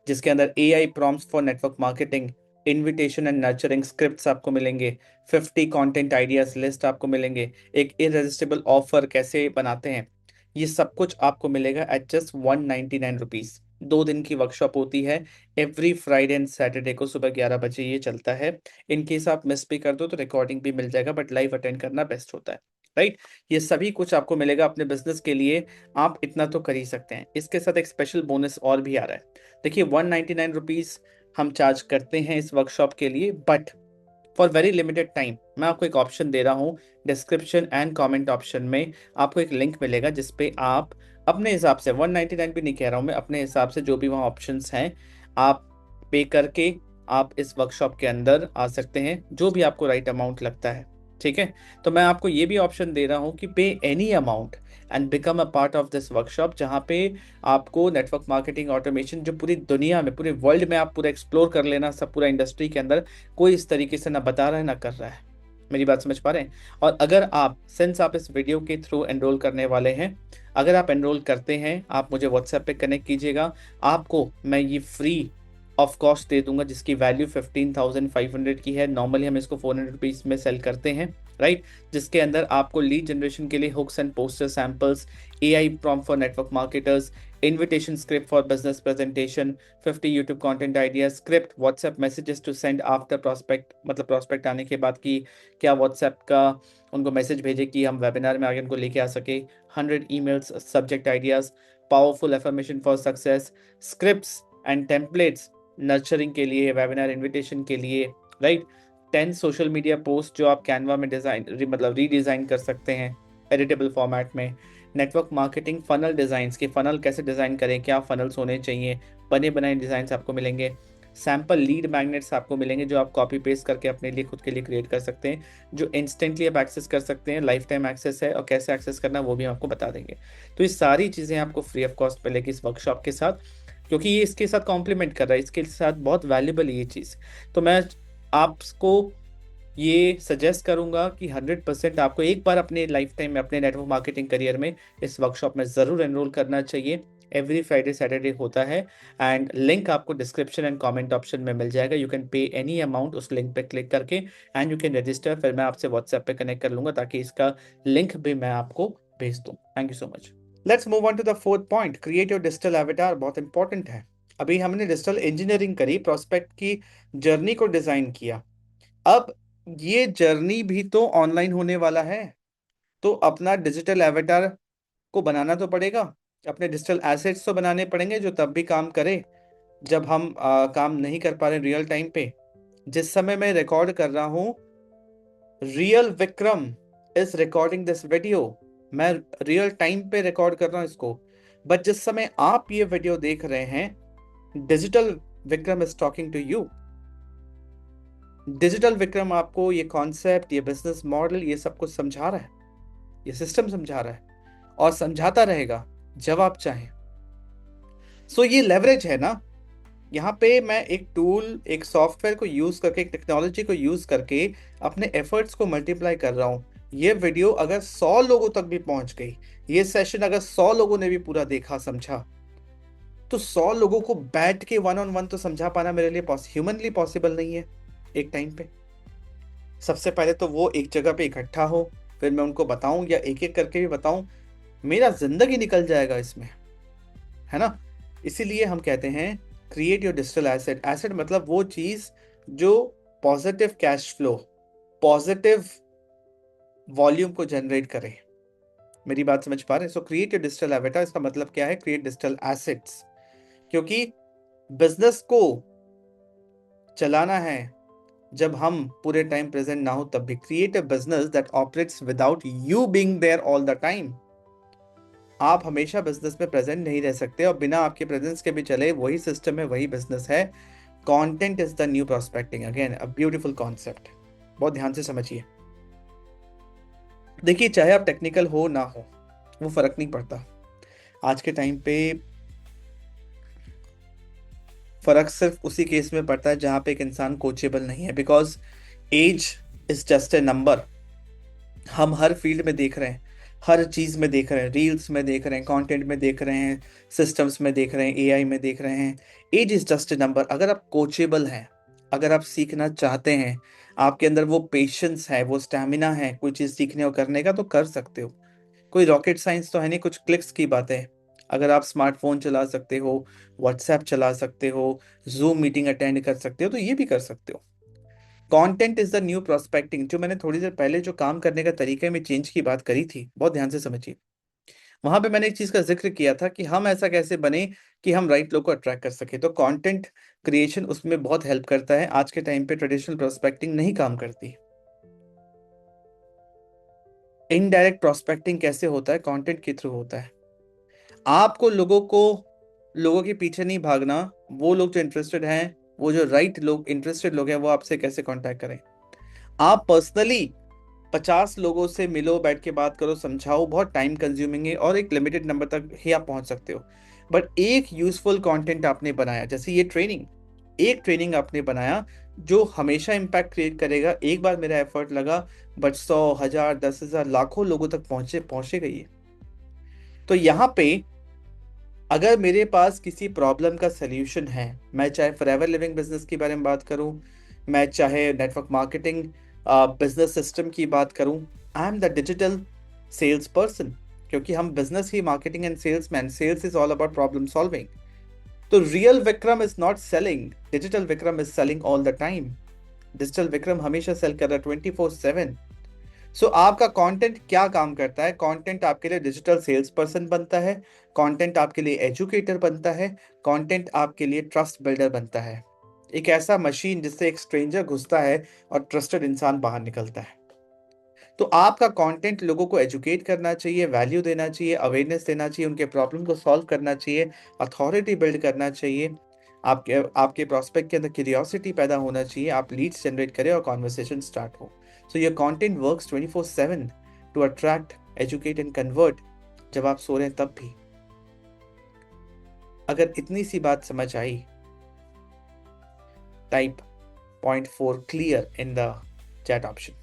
जिसके अंदर AI prompts for network marketing, invitation and nurturing scripts आपको मिलेंगे, 50 कंटेंट आइडियाज लिस्ट आपको मिलेंगे, एक इररेजिस्टिबल ऑफर कैसे बनाते हैं, ये सब कुछ आपको मिलेगा एट जस्ट 199 रुपीज। 2 दिन की वर्कशॉप होती है, एवरी फ्राइडे एंड सैटरडे को सुबह 11 बजे ये चलता है। इन केस आप मिस भी कर दो तो रिकॉर्डिंग भी मिल जाएगा, बट लाइव अटेंड करना बेस्ट होता है। राइट, ये सभी कुछ आपको मिलेगा अपने बिजनेस के लिए। आप इतना तो कर ही सकते हैं। इसके साथ एक स्पेशल बोनस और भी आ रहा है। देखिए, 199 रुपीज हम चार्ज करते हैं इस वर्कशॉप के लिए, but for very limited time मैं आपको एक ऑप्शन दे रहा हूँ। डिस्क्रिप्शन एंड कमेंट ऑप्शन में आपको एक लिंक मिलेगा, जिसपे आप अपने हिसाब से, 199 भी नहीं कह रहा हूँ मैं, अपने हिसाब से जो भी वहाँ ऑप्शंस हैं आप पे करके आप इस वर्कशॉप के अंदर आ सकते हैं, जो भी आपको राइट अमाउंट लगता है। ठीक है, तो मैं आपको ये भी ऑप्शन दे रहा हूँ कि पे any amount and become a part of this workshop, जहाँ पे आपको नेटवर्क मार्केटिंग ऑटोमेशन जो पूरी दुनिया में, पूरे वर्ल्ड में आप पूरा एक्सप्लोर कर लेना, सब पूरा इंडस्ट्री के अंदर कोई इस तरीके से ना बता रहा है ना कर रहा है। मेरी बात समझ पा रहे हैं? और अगर आप, सिंस आप इस वीडियो के थ्रू एनरोल करने वाले हैं, अगर आप एनरोल करते हैं, आप मुझे व्हाट्सएप पे कनेक्ट कीजिएगा। आपको मैं ये फ्री ऑफ कॉस्ट दे दूंगा, जिसकी वैल्यू 15,500 की है। नॉर्मली हम इसको 400 रुपीज में सेल करते हैं। राइट, जिसके अंदर आपको लीड जनरेशन के लिए hooks and poster samples, AI prompt for network marketers, invitation script for business presentation, 50 YouTube content idea, script, WhatsApp messages to send after prospect, मतलब प्रॉस्पेक्ट आने के बाद कि क्या व्हाट्सएप का उनको मैसेज भेजे कि हम वेबिनार में आगे उनको लेके आ सके, 100 emails, subject ideas, powerful affirmation for success, scripts and templates nurturing के लिए, वेबिनार इन्विटेशन के लिए। राइट, 10 सोशल मीडिया पोस्ट जो आप कैनवा में डिजाइन मतलब रीडिजाइन कर सकते हैं एडिटेबल फॉर्मेट में। नेटवर्क मार्केटिंग फनल डिजाइंस के, फनल कैसे डिजाइन करें, क्या फनल्स होने चाहिए, बने बनाए डिजाइन आपको मिलेंगे। सैंपल लीड मैग्नेट्स आपको मिलेंगे, जो आप कॉपी पेस्ट करके अपने लिए, खुद के लिए क्रिएट कर सकते हैं, जो इंस्टेंटली आप एक्सेस कर सकते हैं, लाइफ टाइम एक्सेस है, और कैसे एक्सेस करना है वो भी हम आपको बता देंगे। तो ये सारी चीज़ें आपको फ्री ऑफ कॉस्ट मिलेगी इस वर्कशॉप के साथ, क्योंकि ये इसके साथ कॉम्प्लीमेंट कर रहा है, इसके साथ बहुत वैल्यूबल है ये चीज़। तो मैं आपको ये सजेस्ट करूंगा कि 100% आपको एक बार अपने लाइफ टाइम में, अपने नेटवर्क मार्केटिंग करियर में इस वर्कशॉप में ज़रूर एनरोल करना चाहिए। एवरी फ्राइडे सैटरडे होता है, एंड लिंक आपको डिस्क्रिप्शन एंड कमेंट ऑप्शन में मिल जाएगा। You can pay any amount उस लिंक पे क्लिक करके, एंड यू कैन रजिस्टर। फिर मैं आपसे व्हाट्सएप पे कनेक्ट कर लूंगा, ताकि इसका लिंक भी मैं आपको भेज दूँ। Thank you so much. Let's move on to the fourth point, create your digital avatar. बहुत इंपॉर्टेंट है। अभी हमने डिजिटल इंजीनियरिंग करी, प्रोस्पेक्ट की जर्नी को डिजाइन किया। अब ये जर्नी भी तो ऑनलाइन होने वाला है, तो अपना डिजिटल एवेटार को बनाना तो पड़ेगा। अपने डिजिटल एसेट्स तो बनाने पड़ेंगे, जो तब भी काम करे जब हम काम नहीं कर पा रहे रियल टाइम पे। जिस समय मैं रिकॉर्ड कर रहा हूँ, real Vikram is recording this video. मैं रियल टाइम पे रिकॉर्ड कर रहा हूँ इसको, बट जिस समय आप ये वीडियो देख रहे हैं, digital Vikram is talking to you. Digital Vikram आपको ये कॉन्सेप्ट, ये बिजनेस मॉडल, ये सब कुछ समझा रहा है, ये सिस्टम समझा रहा है, और समझाता रहेगा जब आप चाहें। सो ये लेवरेज है ना। यहाँ पे मैं एक टूल, एक सॉफ्टवेयर को यूज करके, एक टेक्नोलॉजी को यूज करके अपने एफर्ट्स को मल्टीप्लाई कर रहा हूँ। ये वीडियो अगर 100 लोगों तक भी पहुंच गई, ये सेशन अगर 100 लोगों ने भी पूरा देखा, समझा, तो 100 लोगों को बैठ के वन ऑन वन तो समझा पाना मेरे लिए ह्यूमनली पॉसिबल नहीं है एक टाइम पे। सबसे पहले तो वो एक जगह पे इकट्ठा हो, फिर मैं उनको बताऊं, या एक एक करके भी बताऊं, मेरा जिंदगी निकल जाएगा इसमें, है ना। इसीलिए हम कहते हैं create your digital asset. Asset मतलब वो चीज जो positive cash flow, positive volume को जनरेट करे। मेरी बात समझ पा रहे हैं? सो क्रिएट योर डिजिटल एवेटार, इसका मतलब क्या है? Create digital assets. क्योंकि बिजनेस को चलाना है जब हम पूरे टाइम प्रेजेंट ना हो तब भी। Create a business that operates without you being there all the time. आप हमेशा बिजनेस में प्रेजेंट नहीं रह सकते, और बिना आपके प्रेजेंस के भी चले वही सिस्टम है, वही बिजनेस है। Content is the new prospecting, again a beautiful concept. बहुत ध्यान से समझिए। देखिए, चाहे आप टेक्निकल हो ना हो, वो फर्क नहीं पड़ता। आज के टाइम पे फर्क सिर्फ उसी केस में पड़ता है जहां पे एक इंसान कोचेबल नहीं है, because age is just a number. हम हर फील्ड में देख रहे हैं, हर चीज में देख रहे हैं, रील्स में देख रहे हैं, कंटेंट में देख रहे हैं, सिस्टम्स में देख रहे हैं, एआई में देख रहे हैं। Age is just a number. अगर आप कोचेबल हैं, अगर आप सीखना चाहते हैं, आपके अंदर वो पेशेंस है, वो स्टैमिना है कोई चीज सीखने और करने का, तो कर सकते हो। कोई रॉकेट साइंस तो है नहीं, कुछ क्लिक्स की बात है। अगर आप स्मार्टफोन चला सकते हो, व्हाट्सएप चला सकते हो, जूम मीटिंग अटेंड कर सकते हो, तो ये भी कर सकते हो। Content is the new prospecting. जो मैंने थोड़ी देर पहले जो काम करने का तरीके में चेंज की बात करी थी, बहुत ध्यान से समझिए। वहां पे मैंने एक चीज का जिक्र किया था कि हम ऐसा कैसे बने कि हम राइट लोग को अट्रैक्ट कर सके। तो कंटेंट क्रिएशन उसमें बहुत हेल्प करता है। आज के टाइम पे ट्रेडिशनल प्रोस्पेक्टिंग नहीं काम करती। इनडायरेक्ट प्रोस्पेक्टिंग कैसे होता है? कंटेंट के थ्रू होता है। आपको लोगों के पीछे नहीं भागना। वो लोग जो इंटरेस्टेड हैं, वो जो राइट लोग, इंटरेस्टेड लोग हैं, वो आपसे कैसे कांटेक्ट करें। आप पर्सनली 50 लोगों से मिलो, बैठ के बात करो, समझाओ, बहुत टाइम कंज्यूमिंग है, और एक लिमिटेड नंबर तक ही आप पहुंच सकते हो। बट एक यूजफुल कंटेंट आपने बनाया, जैसे ये ट्रेनिंग, एक ट्रेनिंग आपने बनाया जो हमेशा इम्पैक्ट क्रिएट करेगा। एक बार मेरा एफर्ट लगा, बट 100, 1000, 10,000, लाखों लोगों तक पहुंचेगा ये। तो यहाँ पे अगर मेरे पास किसी प्रॉब्लम का सलूशन है, मैं चाहे फॉरएवर लिविंग बिजनेस के बारे में बात करूं, मैं चाहे नेटवर्क मार्केटिंग बिजनेस सिस्टम की बात करूं, I am the digital sales person. क्योंकि हम बिजनेस ही marketing and sales man, sales is all about problem solving. तो real Vikram is not selling, digital Vikram is selling all the time. Digital Vikram हमेशा sell कर रहा है 24/7। सो आपका कंटेंट क्या काम करता है? कंटेंट आपके लिए डिजिटल सेल्स पर्सन बनता है, कंटेंट आपके लिए एजुकेटर बनता है, कंटेंट आपके लिए ट्रस्ट बिल्डर बनता है। एक ऐसा मशीन जिससे एक स्ट्रेंजर घुसता है और ट्रस्टेड इंसान बाहर निकलता है। तो आपका कंटेंट लोगों को एजुकेट करना चाहिए, वैल्यू देना चाहिए, अवेयरनेस देना चाहिए, उनके प्रॉब्लम को सॉल्व करना चाहिए, अथॉरिटी बिल्ड करना चाहिए। आपके आपके प्रोस्पेक्ट के अंदर क्यूरियोसिटी पैदा होना चाहिए, आप लीड्स जनरेट करें और कॉन्वर्सेशन स्टार्ट हो। So your content works 24/7 to attract, educate and convert, जब आप सो रहे हैं तब भी। अगर इतनी सी बात समझ आई, type point 4 clear in the chat option.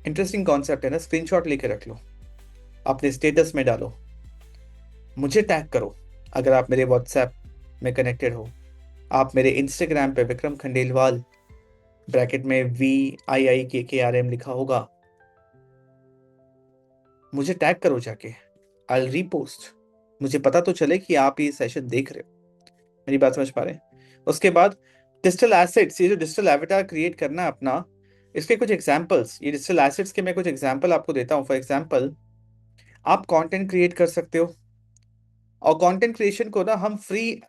Interesting concept है ना? स्क्रीनशॉट लेके रख लो, अपने स्टेटस में डालो, मुझे टैग करो। अगर आप मेरे व्हाट्सएप में कनेक्टेड हो, आप मेरे इंस्टाग्राम पे विक्रम खंडेलवाल, ब्रैकेट में VIIKKRM लिखा होगा, मुझे टैग करो जाके, आई रीपोस्ट। मुझे पता तो चले कि आप ये सेशन देख रहे हो। मेरी बात समझ पा रहे हैं? उसके बाद डिजिटल एसेट्स, ये जो डिजिटल एविटार क्रिएट करना है अपना, इसके कुछ एग्जांपल्स, ये डिजिटल एसेट्स के मैं कुछ एग्जांपल आपको देता हूँ। फॉर एग्जांपल, आप कंटेंट क्रिएट कर सकते हो, और कंटेंट क्रिएशन को ना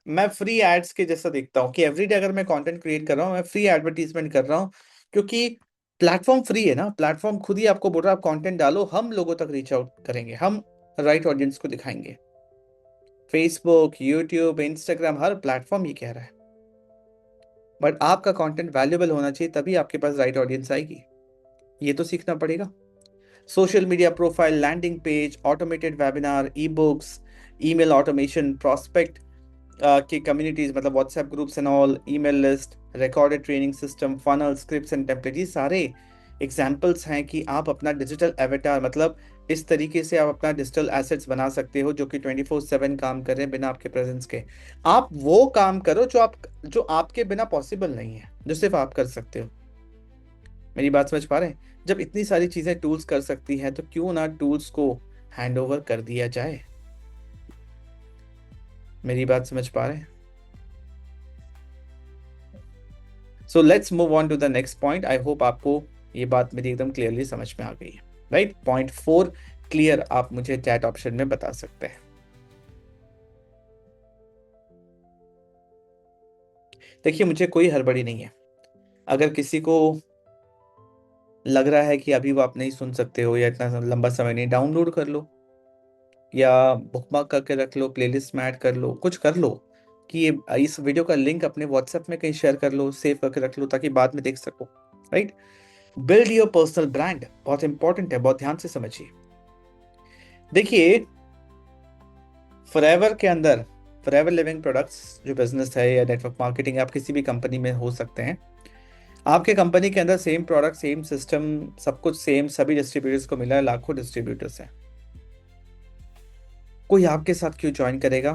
मैं फ्री एड्स के जैसा देखता हूँ कि एवरीडे अगर मैं कंटेंट क्रिएट कर रहा हूँ, मैं फ्री एडवर्टीजमेंट कर रहा हूँ। क्योंकि प्लेटफॉर्म फ्री है ना, प्लेटफॉर्म खुद ही आपको बोल रहा है आप कंटेंट डालो, हम लोगों तक रीच आउट करेंगे, हम राइट ऑडियंस को दिखाएंगे। फेसबुक, यूट्यूब, इंस्टाग्राम, हर प्लेटफॉर्म ये कह रहा है। बट आपका कंटेंट वैल्यूएबल होना चाहिए, तभी आपके पास राइट ऑडियंस आएगी। ये तो सीखना पड़ेगा। Social media profile, landing page, automated webinar, e books, email automation, prospect की कम्युनिटीज, मतलब WhatsApp groups and all, email list, recorded training system, funnel, scripts and template, ये सारे एग्जांपल्स हैं कि आप अपना डिजिटल एवेटार, मतलब इस तरीके से आप अपना डिजिटल एसेट्स बना सकते हो जो कि 24/7 काम कर रहे हैं बिना आपके प्रेजेंस के। आप वो काम करो जो आपके बिना पॉसिबल नहीं है, जो सिर्फ आप कर सकते हो। मेरी बात समझ पा रहे हैं? जब इतनी सारी चीजें टूल्स कर सकती हैं, तो क्यों ना टूल्स को हैंड ओवर कर दिया जाए। मेरी बात समझ पा रहे हैं? So let's move on to the next point. I hope आपको ये बात मेरी एकदम क्लियरली समझ में आ गई है। राइट, पॉइंट 4 क्लियर, आप मुझे चैट ऑप्शन में बता सकते हैं। देखिए, मुझे कोई हड़बड़ी नहीं है। अगर किसी को लग रहा है कि अभी वो आप नहीं सुन सकते हो या इतना लंबा समय नहीं, डाउनलोड कर लो या बुकमार्क करके रख लो, प्लेलिस्ट में ऐड कर लो, कुछ कर लो कि ये इस वीडियो का लिंक अपने व्हाट्सएप में कहीं शेयर कर लो, सेव करके रख लो ताकि बाद में देख सको। Right. Build your personal brand बहुत इंपॉर्टेंट है, बहुत ध्यान से समझिए। देखिए, फॉरएवर के अंदर, फॉरएवर लिविंग प्रोडक्ट्स जो बिजनेस है या नेटवर्क मार्केटिंग, आप किसी भी कंपनी में हो सकते हैं। आपके कंपनी के अंदर सेम प्रोडक्ट, सेम सिस्टम, सब कुछ सेम, सभी डिस्ट्रीब्यूटर्स को मिला है, लाखों डिस्ट्रीब्यूटर्स हैं। कोई आपके साथ क्यों ज्वाइन करेगा?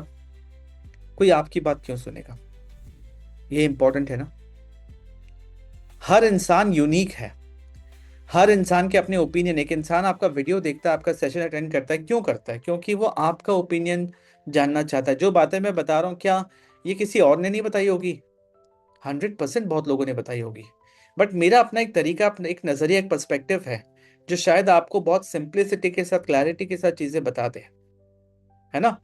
कोई आपकी बात क्यों सुनेगा? ये इंपॉर्टेंट है ना। हर इंसान यूनिक है, हर इंसान के अपने ओपिनियन। एक इंसान आपका वीडियो देखता है, आपका सेशन अटेंड करता है, क्यों करता है? क्योंकि वो आपका ओपिनियन जानना चाहता है। जो बातें मैं बता रहा हूँ, क्या ये किसी और ने नहीं बताई होगी? 100% बहुत लोगों ने बताई होगी, बट मेरा अपना एक तरीका, अपना एक नजरिया, एक पर्सपेक्टिव है जो शायद आपको बहुत सिंप्लिसिटी के साथ, क्लैरिटी के साथ चीजें बता दे, है ना।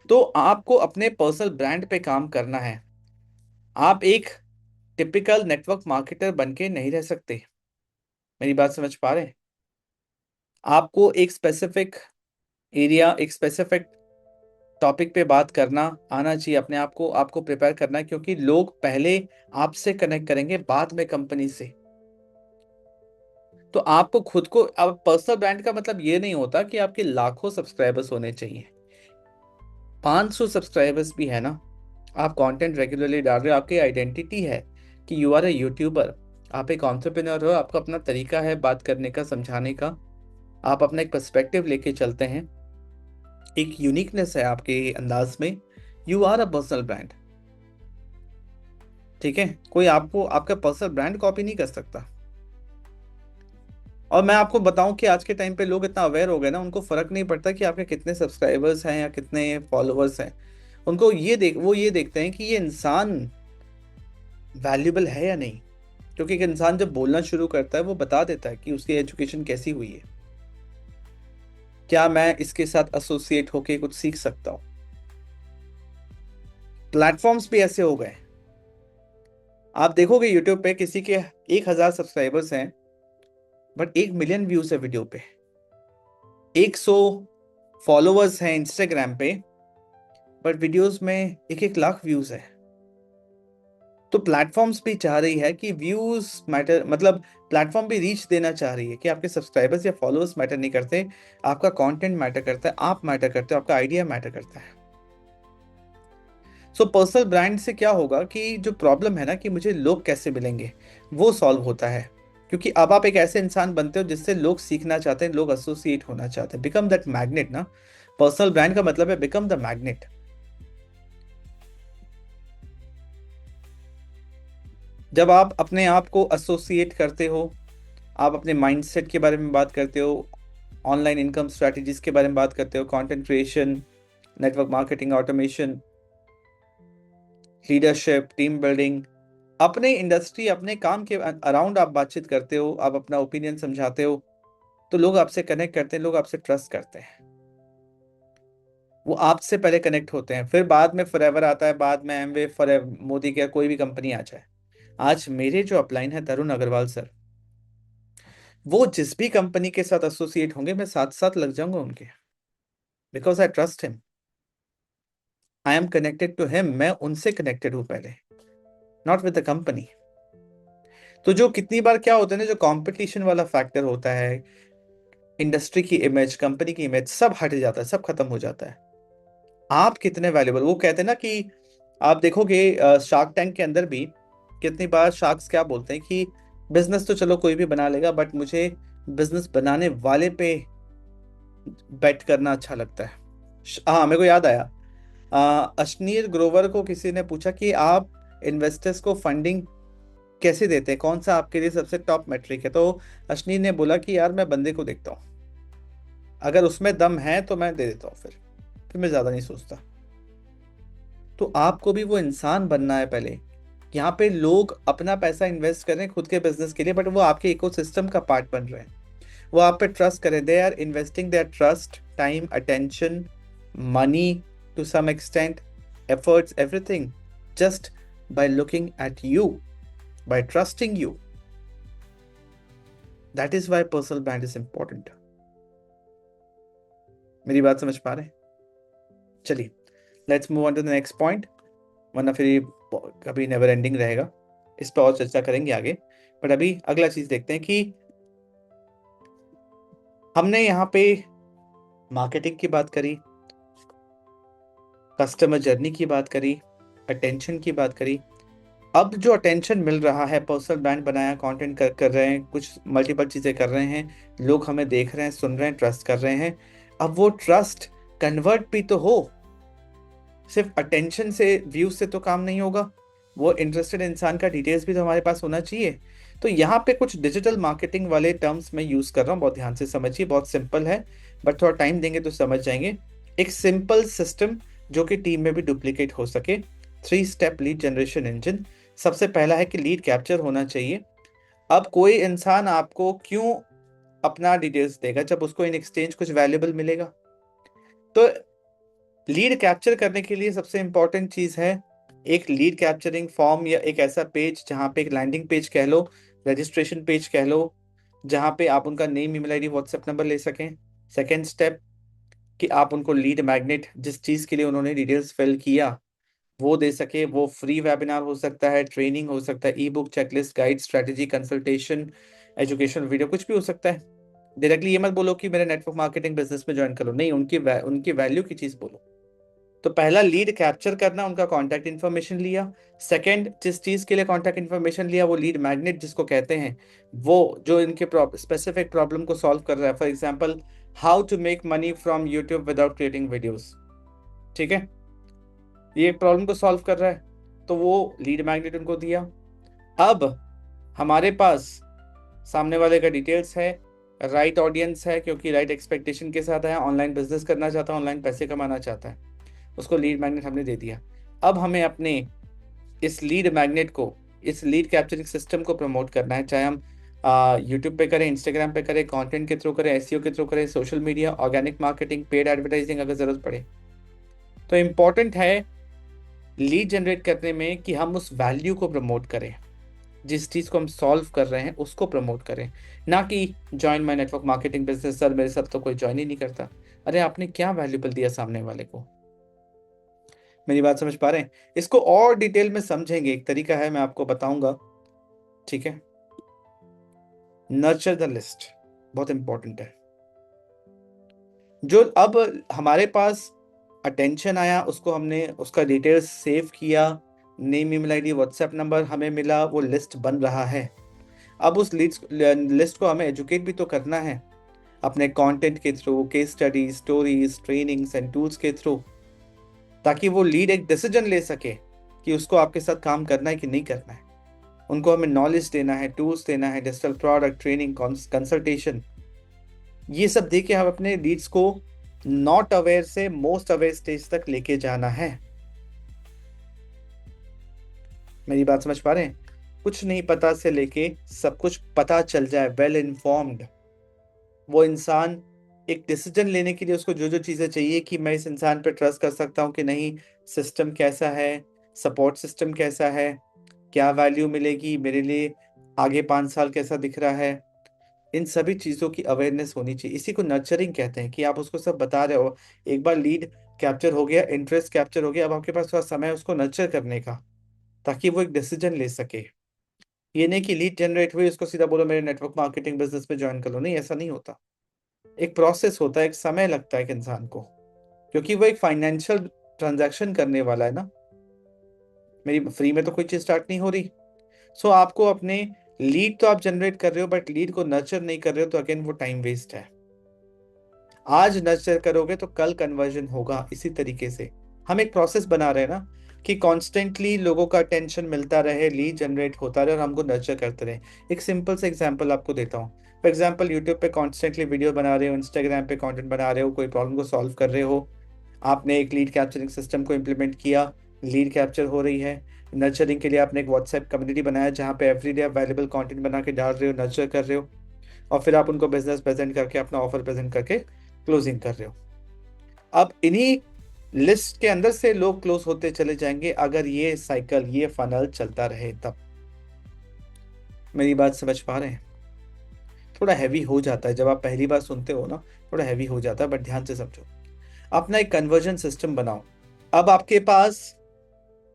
तो आपको अपने पर्सनल ब्रांड पे काम करना है। आप एक टिपिकल नेटवर्क मार्केटर बन के नहीं रह सकते। मेरी बात समझ पा रहे हैं? आपको एक स्पेसिफिक एरिया, एक स्पेसिफिक टॉपिक पे बात करना आना चाहिए। अपने आप को, आपको प्रिपेयर करना है, क्योंकि लोग पहले आपसे कनेक्ट करेंगे, बाद में कंपनी से। तो आपको खुद को, अब पर्सनल ब्रांड का मतलब ये नहीं होता कि आपके लाखों सब्सक्राइबर्स होने चाहिए। 500 सब्सक्राइबर्स भी है ना, आप कंटेंट रेगुलरली डाल रहे हो, आपकी आइडेंटिटी है कि यू आर ए यूट्यूबर, आप एक एंटरप्रेन्योर हो, आपका अपना तरीका है बात करने का, समझाने का, आप अपना एक पर्सपेक्टिव लेके चलते हैं, एक यूनिकनेस है आपके अंदाज में। You are a personal brand. ठीक है, कोई आपको आपका पर्सनल ब्रांड कॉपी नहीं कर सकता। और मैं आपको बताऊं कि आज के टाइम पे लोग इतना अवेयर हो गए ना, उनको फर्क नहीं पड़ता कि आपके कितने सब्सक्राइबर्स हैं या कितने फॉलोअर्स हैं। उनको वो ये देखते हैं कि ये इंसान वैल्यूबल है या नहीं। क्योंकि एक इंसान जब बोलना शुरू करता है, वो बता देता है कि उसकी एजुकेशन कैसी हुई है, क्या मैं इसके साथ एसोसिएट होके कुछ सीख सकता हूं। प्लेटफॉर्म्स भी ऐसे हो गए। आप देखोगे यूट्यूब पे किसी के 1,000 सब्सक्राइबर्स हैं, बट 1 मिलियन व्यूज है वीडियो पे। 100 फॉलोअर्स हैं इंस्टाग्राम पे, बट वीडियोस में 1-1 लाख व्यूज है। तो प्लेटफॉर्म्स भी चाह रही है कि व्यूज मैटर, मतलब प्लेटफॉर्म भी रीच देना चाह रही है कि आपके सब्सक्राइबर्स या फॉलोअर्स मैटर नहीं करते, आपका कंटेंट मैटर करता है, आप मैटर करते हो, आपका आइडिया मैटर करता है। सो पर्सनल ब्रांड से क्या होगा कि जो प्रॉब्लम है ना कि मुझे लोग कैसे मिलेंगे, वो सॉल्व होता है। क्योंकि अब आप एक ऐसे इंसान बनते हो जिससे लोग सीखना चाहते हैं, लोग एसोसिएट होना चाहते हैं, बिकम दैट मैग्नेट ना। पर्सनल ब्रांड का मतलब है बिकम द मैग्नेट। जब आप अपने आप को एसोसिएट करते हो, आप अपने माइंडसेट के बारे में बात करते हो, ऑनलाइन इनकम स्ट्रेटजीज के बारे में बात करते हो, content creation, network marketing, automation, leadership, team building, अपने इंडस्ट्री, अपने काम के अराउंड आप बातचीत करते हो, आप अपना ओपिनियन समझाते हो, तो लोग आपसे कनेक्ट करते हैं, लोग आपसे ट्रस्ट करते हैं। वो आपसे पहले कनेक्ट होते हैं, फिर बाद में फॉरएवर आता है, बाद में एमवे, फॉरएवर, मोदी का कोई भी कंपनी आ जाए। आज मेरे जो अपलाइन है तरुण अग्रवाल सर, वो जिस भी कंपनी के साथ एसोसिएट होंगे, मैं साथ साथ लग जाऊंगा उनके, because I trust him, I am connected to him. मैं उनसे कनेक्टेड हूं पहले, नॉट विद द कंपनी। तो जो कितनी बार क्या होता है ना, जो कंपटीशन वाला फैक्टर होता है, इंडस्ट्री की इमेज, कंपनी की इमेज, सब हट जाता है, सब खत्म हो जाता है। आप कितने वैल्यूबल, वो कहते हैं ना कि आप देखोगे शार्क टैंक के अंदर भी कितनी बार शार्क्स क्या बोलते हैं कि बिजनेस तो चलो कोई भी बना लेगा, बट मुझे बिजनेस बनाने वाले पे बेट करना अच्छा लगता है। हाँ, मेरे को याद आया, अशनीर ग्रोवर को किसी ने पूछा कि आप इन्वेस्टर्स को फंडिंग कैसे देते हैं, कौन सा आपके लिए सबसे टॉप मेट्रिक है? तो अशनीर ने बोला कि यार मैं बंदे को देखता हूँ, अगर उसमें दम है तो मैं दे देता हूँ, फिर मैं ज्यादा नहीं सोचता। तो आपको भी वो इंसान बनना है पहले। यहाँ पे लोग अपना पैसा इन्वेस्ट करें खुद के बिजनेस के लिए, बट वो आपके इकोसिस्टम का पार्ट बन रहे हैं, वो आप पे ट्रस्ट करें। They are investing their trust, time, attention, money, to some extent, efforts, everything, just by looking at you, by trusting you. That is why personal brand is important. मेरी बात समझ पा रहे हैं? चलिए, let's move on to the next point, वरना फिर ये कभी नेवर एंडिंग रहेगा। इस पर और चर्चा करेंगे आगे, बट अभी अगला चीज देखते हैं कि हमने यहाँ पे मार्केटिंग की बात करी, कस्टमर जर्नी की बात करी, अटेंशन की बात करी। अब जो अटेंशन मिल रहा है, पर्सनल ब्रांड बनाया, कंटेंट कर रहे हैं, कुछ मल्टीपल चीजें कर रहे हैं, लोग हमें देख रहे हैं, सुन रहे हैं, ट्रस्ट कर रहे हैं। अब वो ट्रस्ट कन्वर्ट भी तो हो। सिर्फ अटेंशन से, व्यूज से तो काम नहीं होगा। वो इंटरेस्टेड इंसान का डिटेल्स भी तो हमारे पास होना चाहिए। तो यहाँ पे कुछ डिजिटल मार्केटिंग वाले टर्म्स मैं यूज कर रहा हूँ, बहुत ध्यान से समझिए, बहुत सिंपल है, बट थोड़ा टाइम देंगे तो समझ जाएंगे। एक सिंपल सिस्टम जो कि टीम में भी डुप्लीकेट हो सके। 3 स्टेप लीड जनरेशन इंजन। सबसे पहला है कि लीड कैप्चर होना चाहिए। अब कोई इंसान आपको क्यों अपना डिटेल्स देगा जब उसको इन एक्सचेंज कुछ वैल्यूएबल मिलेगा? तो लीड कैप्चर करने के लिए सबसे इंपॉर्टेंट चीज है एक लीड कैप्चरिंग फॉर्म, या एक ऐसा पेज जहां पे एक लैंडिंग पेज कह लो, रजिस्ट्रेशन पेज कह लो, जहां पे आप उनका name, email ID, WhatsApp number ले सकें। सेकेंड स्टेप कि आप उनको लीड मैग्नेट, जिस चीज के लिए उन्होंने डिटेल्स फिल किया, वो दे सके। वो फ्री वेबिनार हो सकता है, ट्रेनिंग हो सकता है, ई book, checklist, guide, strategy, consultation, education video, कुछ भी हो सकता है। डायरेक्टली ये मत बोलो कि मेरे नेटवर्क मार्केटिंग बिजनेस में ज्वाइन करो, नहीं, उनकी वैल्यू की चीज बोलो। तो पहला लीड कैप्चर करना, उनका कॉन्टैक्ट इन्फॉर्मेशन लिया। सेकंड, जिस चीज के लिए कॉन्टैक्ट इन्फॉर्मेशन लिया, वो लीड मैग्नेट जिसको कहते हैं, वो जो इनके स्पेसिफिक प्रॉब्लम को सॉल्व कर रहा है। For example, how to make money from YouTube without creating videos. ठीक है, ये प्रॉब्लम को सॉल्व कर रहा है, तो वो लीड मैग्नेट उनको दिया। अब हमारे पास सामने वाले का डिटेल्स है, राइट ऑडियंस है, क्योंकि राइट एक्सपेक्टेशन के साथ आया, ऑनलाइन बिजनेस करना चाहता है, ऑनलाइन पैसे कमाना चाहता है, उसको लीड मैग्नेट हमने दे दिया। अब हमें अपने इस लीड मैग्नेट को, इस लीड कैप्चरिंग सिस्टम को प्रमोट करना है, चाहे हम यूट्यूब पे करें, इंस्टाग्राम पे करें, कंटेंट के थ्रू करें, एसईओ के थ्रू करें, social media, organic marketing, paid advertising अगर जरूरत पड़े। तो इम्पॉर्टेंट है लीड जनरेट करने में कि हम उस वैल्यू को प्रमोट करें, जिस चीज को हम सॉल्व कर रहे हैं उसको प्रमोट करें, ना कि join my network marketing business, sir मेरे साथ तो कोई ज्वाइन ही नहीं करता। अरे आपने क्या वैल्यूबल दिया सामने वाले को? मेरी बात समझ पा रहे हैं? इसको और डिटेल में समझेंगे, एक तरीका है मैं आपको बताऊंगा, ठीक है। नर्चर द लिस्ट, बहुत इंपॉर्टेंट है। जो अब हमारे पास अटेंशन आया, उसको हमने, उसका डिटेल्स सेव किया, name, email ID, WhatsApp number हमें मिला, वो लिस्ट बन रहा है। अब उस लिस्ट को हमें एजुकेट भी तो करना है अपने कंटेंट के through, case studies, stories, trainings and tools के थ्रू, ताकि वो लीड एक डिसीजन ले सके कि उसको आपके साथ काम करना है कि नहीं करना है। उनको हमें नॉलेज देना है, टूल्स देना है, डिजिटल प्रोडक्ट, ट्रेनिंग, कंसल्टेशन, ये सब दे के हम अपने लीड्स को नॉट अवेयर से मोस्ट अवेयर स्टेज तक लेके जाना है। मेरी बात समझ पा रहे हैं? कुछ नहीं पता से लेके सब कुछ पता चल जाए, वेल इन्फॉर्म्ड। वो इंसान एक डिसीजन लेने के लिए उसको जो जो चीजें चाहिए कि मैं इस इंसान पर ट्रस्ट कर सकता हूँ कि नहीं, सिस्टम कैसा है, सपोर्ट सिस्टम कैसा है, क्या वैल्यू मिलेगी मेरे लिए, आगे 5 साल कैसा दिख रहा है, इन सभी चीजों की अवेयरनेस होनी चाहिए। इसी को नर्चरिंग कहते हैं, कि आप उसको सब बता रहे हो। एक बार लीड कैप्चर हो गया, इंटरेस्ट कैप्चर हो गया, अब आपके पास थोड़ा समय है उसको नर्चर करने का, ताकि वो एक डिसीजन ले सके। ये नहीं कि लीड जनरेट हुई, उसको सीधा बोलो मेरे नेटवर्क मार्केटिंग बिजनेस में ज्वाइन कर लो, नहीं, ऐसा नहीं होता। एक प्रोसेस होता है, एक समय लगता है एक इंसान को, क्योंकि वो एक फाइनेंशियल ट्रांजैक्शन करने वाला है ना। मेरी फ्री में तो कोई चीज स्टार्ट नहीं हो रही। सो आपको अपने लीड तो आप जनरेट कर रहे हो, बट लीड को नर्चर नहीं कर रहे हो, तो अगेन वो टाइम वेस्ट है। आज नर्चर करोगे तो कल कन्वर्जन होगा। इसी तरीके से हम एक प्रोसेस बना रहे हैं ना, कि कॉन्स्टेंटली लोगों का अटेंशन मिलता रहे, लीड जनरेट होता रहे और हमको नर्चर करते रहे। एक सिंपल से एग्जांपल आपको देता हूँ। फॉर एग्जांपल, यूट्यूब पे कॉन्स्टेंटली वीडियो बना रहे हो, इंस्टाग्राम पे कंटेंट बना रहे हो, कोई प्रॉब्लम को सॉल्व कर रहे हो, आपने एक लीड कैप्चरिंग सिस्टम को इम्प्लीमेंट किया, लीड कैप्चर हो रही है। नर्चरिंग के लिए आपने एक व्हाट्सएप कम्युनिटी बनाया जहाँ पे एवरीडे आप वैल्यूबल कंटेंट बना के डाल रहे हो, नर्चर कर रहे हो, और फिर आप उनको बिजनेस प्रेजेंट करके, अपना ऑफर प्रेजेंट करके क्लोजिंग कर रहे हो। अब इन्हीं लिस्ट के अंदर से लोग क्लोज होते चले जाएंगे, अगर ये साइकिल, ये फनल चलता रहे तब। मेरी बात समझ पा रहे हैं? थोड़ा हैवी हो जाता है, जब आप पहली बार सुनते हो ना थोड़ा हैवी हो जाता है, बट ध्यान से समझो। अपना एक कन्वर्जन सिस्टम बनाओ। अब आपके पास,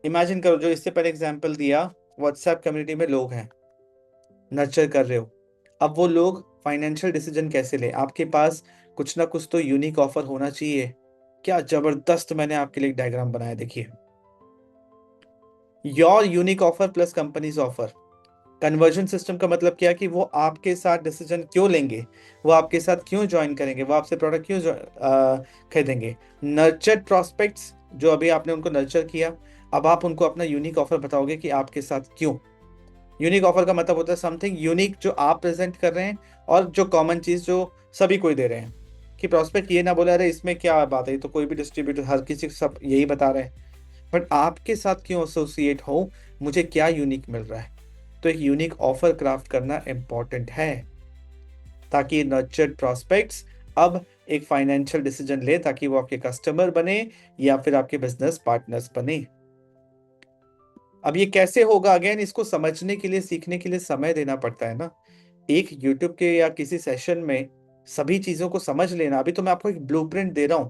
इमेजिन करो जो इससे पहले एग्जांपल दिया, व्हाट्सएप कम्युनिटी में लोग हैं, नर्चर कर रहे हो। अब वो लोग फाइनेंशियल डिसीजन कैसे ले? आपके पास कुछ ना कुछ तो यूनिक ऑफर होना चाहिए। क्या जबरदस्त मैंने आपके लिए एक डायग्राम बनाया, देखिए। Your unique offer plus companies offer. Conversion system का मतलब क्या, कि वो आपके साथ डिसीजन क्यों लेंगे, वो आपके साथ क्यों ज्वाइन करेंगे, वो आपसे प्रोडक्ट क्यों खरीदेंगे। नर्चर्ड प्रोस्पेक्ट्स, जो अभी आपने उनको नर्चर किया, अब आप उनको अपना यूनिक ऑफर बताओगे कि आपके साथ क्यों। यूनिक ऑफर का मतलब होता है समथिंग यूनिक जो आप प्रेजेंट कर रहे हैं, और जो कॉमन चीज जो सभी कोई दे रहे हैं। कि प्रोस्पेक्ट ये ना बोले अरे इसमें क्या बात है, ये तो कोई भी डिस्ट्रीब्यूटर हर किसी को सब यही बता रहे हैं। बट आपके साथ क्यों एसोसिएट हो, मुझे क्या यूनिक मिल रहा है। तो एक यूनिक ऑफर क्राफ्ट करना इंपॉर्टेंट है, ताकि नर्चर्ड प्रोस्पेक्ट्स अब एक फाइनेंशियल डिसीजन ले, ताकि वो आपके कस्टमर बने या फिर आपके बिजनेस पार्टनर्स बने। अब ये कैसे होगा, अगेन इसको समझने के लिए, सीखने के लिए समय देना पड़ता है ना। एक यूट्यूब के या किसी सेशन में सभी चीजों को समझ लेना, अभी तो मैं आपको एक ब्लूप्रिंट दे रहा हूं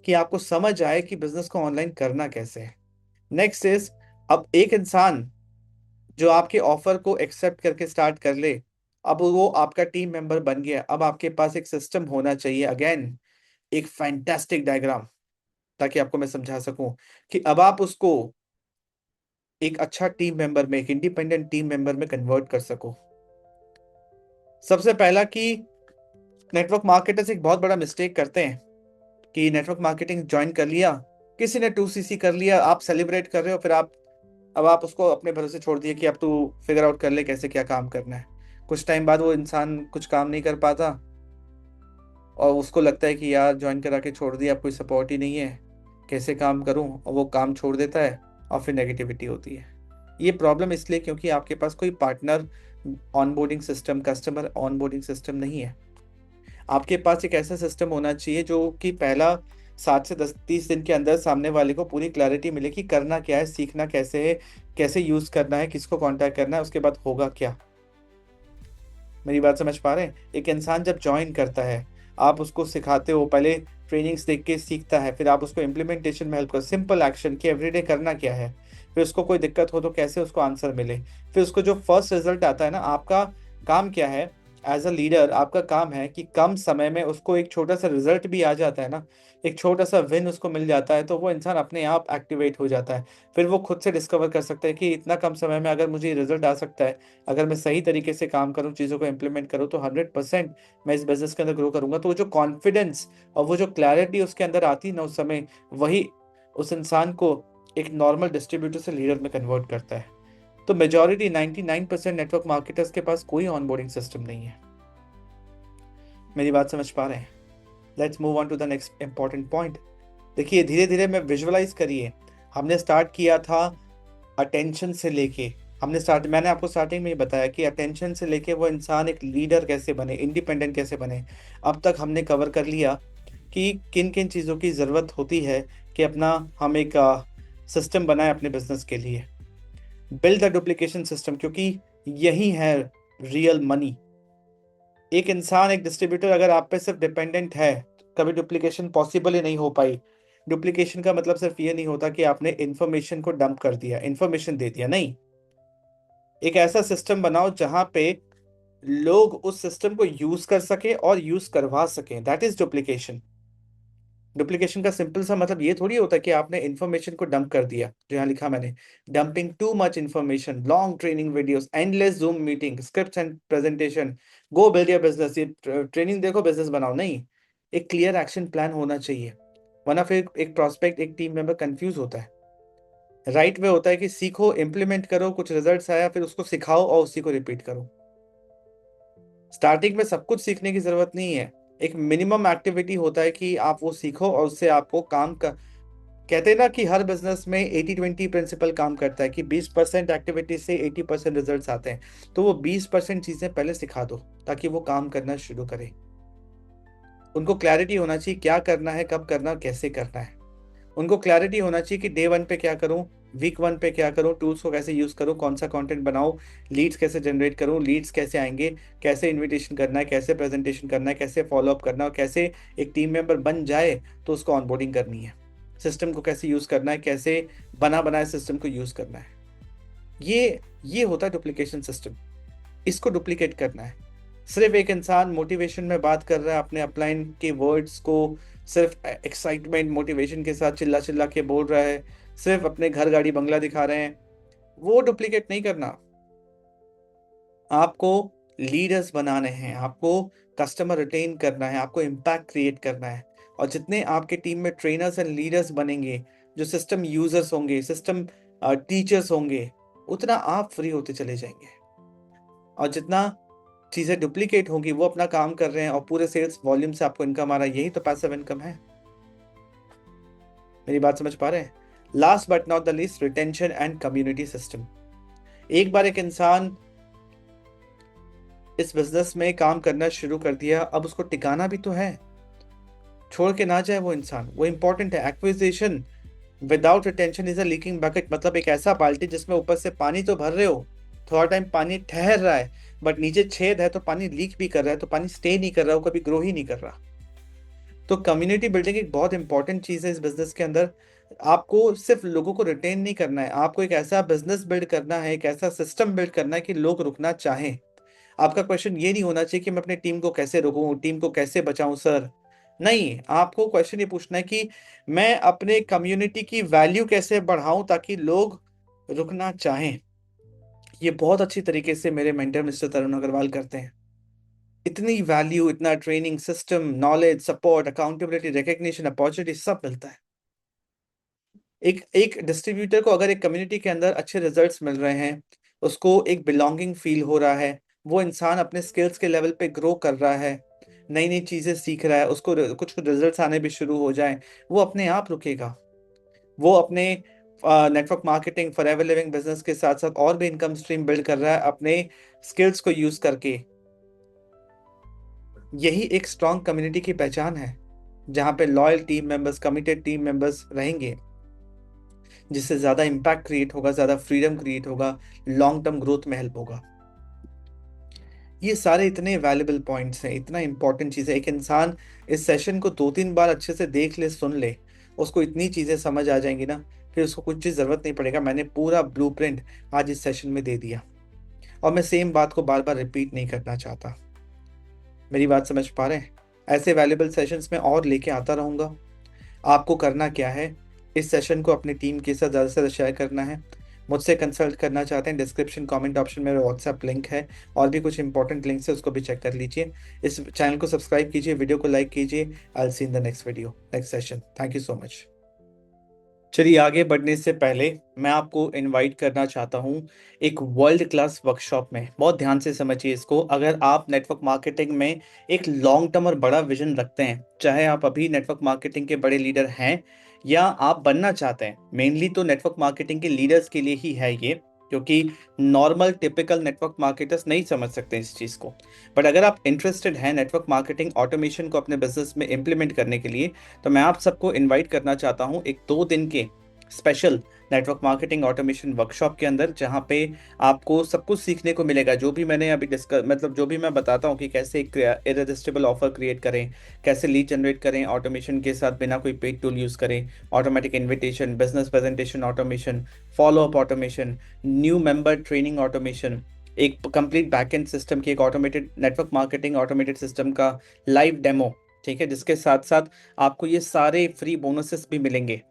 कि आपको समझ आए कि बिजनेस को ऑनलाइन करना कैसे है। नेक्स्ट इज, अब एक इंसान जो आपके ऑफर को एक्सेप्ट करके स्टार्ट कर ले, अब वो आपका टीम मेंबर बन गया। अब आपके पास एक सिस्टम होना चाहिए, अगेन एक फैंटास्टिक डायग्राम, ताकि आपको मैं समझा सकूं कि अब आप उसको एक अच्छा टीम मेंबर में, एक इंडिपेंडेंट टीम मेंबर में कन्वर्ट कर सको। सबसे पहला कि नेटवर्क मार्केटर्स एक बहुत बड़ा मिस्टेक करते हैं कि नेटवर्क मार्केटिंग ज्वाइन कर लिया, किसी ने 2CC कर लिया, आप सेलिब्रेट कर रहे हो, फिर आप अब आप उसको अपने भरोसे छोड़ दिए कि अब तू फिगर आउट कर ले कैसे क्या काम करना है। कुछ टाइम बाद वो इंसान कुछ काम नहीं कर पाता, और उसको लगता है कि यार ज्वाइन करा के छोड़ दिया, अब कोई सपोर्ट ही नहीं है, कैसे काम करूं, और वो काम छोड़ देता है, और फिर नेगेटिविटी होती है। ये प्रॉब्लम इसलिए क्योंकि आपके पास कोई partner onboarding system, customer onboarding system नहीं है। आपके पास एक ऐसा सिस्टम होना चाहिए जो कि पहला 7 से 10 30 दिन के अंदर सामने वाले को पूरी क्लैरिटी मिले कि करना क्या है, सीखना कैसे है, कैसे यूज करना है, किसको कांटेक्ट करना है, उसके बाद होगा क्या। मेरी बात समझ पा रहे हैं? एक इंसान जब ज्वाइन करता है, आप उसको सिखाते हो, पहले ट्रेनिंग्स देख के सीखता है, फिर आप उसको इम्प्लीमेंटेशन में हेल्प करो, सिंपल एक्शन कि एवरीडे करना क्या है, फिर उसको कोई दिक्कत हो तो कैसे उसको आंसर मिले, फिर उसको जो फर्स्ट रिजल्ट आता है ना, आपका काम क्या है, एज अ लीडर आपका काम है कि कम समय में उसको एक छोटा सा रिजल्ट भी आ जाता है ना, एक छोटा सा विन उसको मिल जाता है, तो वो इंसान अपने आप एक्टिवेट हो जाता है। फिर वो खुद से डिस्कवर कर सकता है कि इतना कम समय में अगर मुझे रिजल्ट आ सकता है, अगर मैं सही तरीके से काम करूं, चीज़ों को इम्प्लीमेंट करूं, तो 100% मैं इस बिजनेस के अंदर ग्रो करूंगा। तो वो जो कॉन्फिडेंस और वो जो क्लैरिटी उसके अंदर आती है ना उस समय, वही उस इंसान को एक नॉर्मल डिस्ट्रीब्यूटर से लीडर में कन्वर्ट करता है। तो मेजोरिटी 99% नेटवर्क मार्केटर्स के पास कोई ऑनबोर्डिंग सिस्टम नहीं है। मेरी बात समझ पा रहे हैं? Let's move on to the next important point. देखिए धीरे धीरे में विजुअलाइज करिए, हमने स्टार्ट किया था अटेंशन से लेके, मैंने आपको स्टार्टिंग में ही बताया कि अटेंशन से लेके वो इंसान एक लीडर कैसे बने, इंडिपेंडेंट कैसे बने। अब तक हमने कवर कर लिया कि किन किन चीज़ों की ज़रूरत होती है कि अपना हम एक सिस्टम बनाए अपने बिजनेस के लिए। बिल्ड द डुप्लीकेशन सिस्टम, क्योंकि यही है रियल मनी। एक इंसान, एक डिस्ट्रीब्यूटर अगर आप पे सिर्फ डिपेंडेंट है, कभी डुप्लीकेशन पॉसिबल ही नहीं हो पाई। डुप्लीकेशन का मतलब सिर्फ ये नहीं होता कि आपने इंफॉर्मेशन को डंप कर दिया, इंफॉर्मेशन दे दिया, नहीं। एक ऐसा सिस्टम बनाओ जहां पे लोग उस सिस्टम को यूज कर सके और यूज करवा सकें, दैट इज डुप्लीकेशन। डुप्लीकेशन का सिंपल सा मतलब ये थोड़ी होता है कि आपने इन्फॉर्मेशन को डंप कर दिया, जो यहाँ लिखा मैंने, dumping too much information, long training videos, endless zoom meeting, scripts and presentation, go build your business, ये ट्रेनिंग देखो बिजनेस बनाओ, नहीं। एक क्लियर एक्शन प्लान होना चाहिए, वरना फिर एक प्रोस्पेक्ट, एक टीम मेंबर कंफ्यूज होता है। राइट वे होता है कि सीखो, इंप्लीमेंट करो, कुछ रिजल्ट्स आया फिर उसको सिखाओ और उसी को रिपीट करो। स्टार्टिंग में सब कुछ सीखने की जरूरत नहीं है, एक मिनिमम एक्टिविटी होता है कि आप वो सीखो और उससे आपको काम का, कहते हैं ना कि हर बिजनेस में 80-20 प्रिंसिपल काम करता है, कि 20% एक्टिविटी से 80% रिजल्ट्स आते हैं। तो वो 20% चीजें पहले सिखा दो, ताकि वो काम करना शुरू करें। उनको क्लैरिटी होना चाहिए क्या करना है, कब करना, कैसे करना है। उनको क्लैरिटी होना चाहिए कि डे 1 पे क्या करूं, वीक 1 पे क्या करूँ, टूल्स को कैसे यूज करूँ, कौन सा कंटेंट बनाऊँ, लीड्स कैसे जनरेट करूँ, लीड्स कैसे आएंगे, कैसे इनविटेशन करना है, कैसे प्रेजेंटेशन करना है, कैसे फॉलो अप करना है, और कैसे एक टीम मेंबर बन जाए तो उसको ऑनबोर्डिंग करनी है, सिस्टम को कैसे यूज करना है, कैसे बना बनाए सिस्टम को यूज करना है। ये होता है डुप्लीकेशन सिस्टम। इसको डुप्लीकेट करना है। सिर्फ एक इंसान मोटिवेशन में बात कर रहा है, अपने अपलाइन के वर्ड्स को सिर्फ एक्साइटमेंट मोटिवेशन के साथ चिल्ला चिल्ला के बोल रहा है, सिर्फ अपने घर गाड़ी बंगला दिखा रहे हैं, वो डुप्लीकेट नहीं करना। आपको लीडर्स बनाने हैं, आपको कस्टमर रिटेन करना है, आपको इम्पैक्ट क्रिएट करना है। और जितने आपके टीम में ट्रेनर्स एंड लीडर्स बनेंगे, जो सिस्टम यूजर्स होंगे, सिस्टम टीचर्स होंगे, उतना आप फ्री होते चले जाएंगे। और जितना चीजें डुप्लीकेट होंगी, वो अपना काम कर रहे हैं और पूरे सेल्स वॉल्यूम से आपको इनकम आ रहा है, यही तो पैसिव इनकम है। मेरी बात समझ पा रहे हैं? Last but not the least, retention and community system. एक बार एक इंसान इस बिजनेस में काम करना शुरू कर दिया, अब उसको टिकाना भी तो है, छोड़ के ना जाए वो इंसान, वो इंपॉर्टेंट है। Acquisition without retention is a leaking bucket, मतलब एक ऐसा बाल्टी जिसमें ऊपर से पानी तो भर रहे हो, थोड़ा टाइम पानी ठहर रहा है, बट नीचे छेद है तो पानी लीक भी कर रहा है, तो पानी स्टे नहीं कर रहा, वो कभी ग्रो ही नहीं कर रहा। तो कम्युनिटी बिल्डिंग एक बहुत इंपॉर्टेंट चीज है इस बिजनेस के अंदर। आपको सिर्फ लोगों को रिटेन नहीं करना है, आपको एक ऐसा बिजनेस बिल्ड करना है, एक ऐसा सिस्टम बिल्ड करना है कि लोग रुकना चाहें। आपका क्वेश्चन ये नहीं होना चाहिए कि मैं अपनी टीम को कैसे रोकूं, टीम को कैसे बचाऊं सर। नहीं, आपको क्वेश्चन ये पूछना है कि मैं अपने कम्युनिटी की वैल्यू कैसे बढ़ाऊं ताकि लोग रुकना चाहें। ये बहुत अच्छी तरीके से मेरे मेंटर मिस्टर तरुण अग्रवाल करते हैं। इतनी वैल्यू, इतना training system, knowledge, support, accountability, recognition, opportunity सब मिलता है। एक एक डिस्ट्रीब्यूटर को अगर एक कम्युनिटी के अंदर अच्छे रिजल्ट्स मिल रहे हैं, उसको एक बिलोंगिंग फील हो रहा है, वो इंसान अपने स्किल्स के लेवल पे ग्रो कर रहा है, नई नई चीजें सीख रहा है, उसको कुछ रिजल्ट्स आने भी शुरू हो जाएं, वो अपने आप रुकेगा। वो अपने network marketing, forever living business के साथ साथ और भी इनकम स्ट्रीम बिल्ड कर रहा है अपने स्किल्स को यूज करके। यही एक स्ट्रॉन्ग कम्युनिटी की पहचान है, जहां पे loyal team members, committed team members रहेंगे, जिससे ज्यादा इम्पैक्ट क्रिएट होगा, ज्यादा फ्रीडम क्रिएट होगा, लॉन्ग टर्म ग्रोथ में हेल्प होगा। ये सारे इतने वैल्यूबल पॉइंट्स हैं, इतना इंपॉर्टेंट चीज है। एक इंसान इस सेशन को 2-3 बार अच्छे से देख ले, सुन ले, उसको इतनी चीजें समझ आ जाएंगी ना, फिर उसको कुछ चीज जरूरत नहीं पड़ेगा। मैंने पूरा ब्लूप्रिंट आज इस सेशन में दे दिया, और मैं सेम बात को बार बार रिपीट नहीं करना चाहता। मेरी बात समझ पा रहे हैं? ऐसे वैल्यूबल सेशंस में और लेके आता रहूंगा। आपको करना क्या है, इस सेशन को अपनी टीम के साथ ज़्यादा से ज़्यादा शेयर करना है। मुझसे कंसल्ट करना चाहते हैं, डिस्क्रिप्शन कमेंट ऑप्शन में मेरा व्हाट्सएप लिंक है, और भी कुछ इंपॉर्टेंट लिंक्स है, उसको भी चेक कर लीजिए। इस चैनल को सब्सक्राइब कीजिए, वीडियो को लाइक कीजिए। I will see in the next video, next session. Thank you so much. चलिए, आगे बढ़ने से पहले मैं आपको इनवाइट करना चाहता हूँ एक वर्ल्ड क्लास वर्कशॉप में। बहुत ध्यान से समझिए इसको। अगर आप नेटवर्क मार्केटिंग में एक लॉन्ग टर्म और बड़ा विजन रखते हैं, चाहे आप अभी नेटवर्क मार्केटिंग के बड़े लीडर हैं या आप बनना चाहते हैं, मेनली तो नेटवर्क मार्केटिंग के लीडर्स के लिए ही है ये, क्योंकि नॉर्मल टिपिकल नेटवर्क मार्केटर्स नहीं समझ सकते इस चीज़ को। बट अगर आप इंटरेस्टेड हैं नेटवर्क मार्केटिंग ऑटोमेशन को अपने बिजनेस में इम्प्लीमेंट करने के लिए, तो मैं आप सबको इनवाइट करना चाहता हूं एक 2 दिन के special network marketing automation workshop के अंदर, जहां पे आपको सब कुछ सीखने को मिलेगा। जो भी मैंने अभी डिस्कस, मतलब जो भी मैं बताता हूँ कि कैसे एक इरेजिस्टिबल ऑफर क्रिएट करें, कैसे लीड जनरेट करें ऑटोमेशन के साथ बिना कोई पेड टूल यूज करें, automatic invitation, business presentation automation, follow up automation, new member training automation, एक कंप्लीट बैकएंड सिस्टम की एक automated network marketing automated system का लाइव डेमो, ठीक है, जिसके साथ साथ आपको ये सारे फ्री बोनसेस भी मिलेंगे,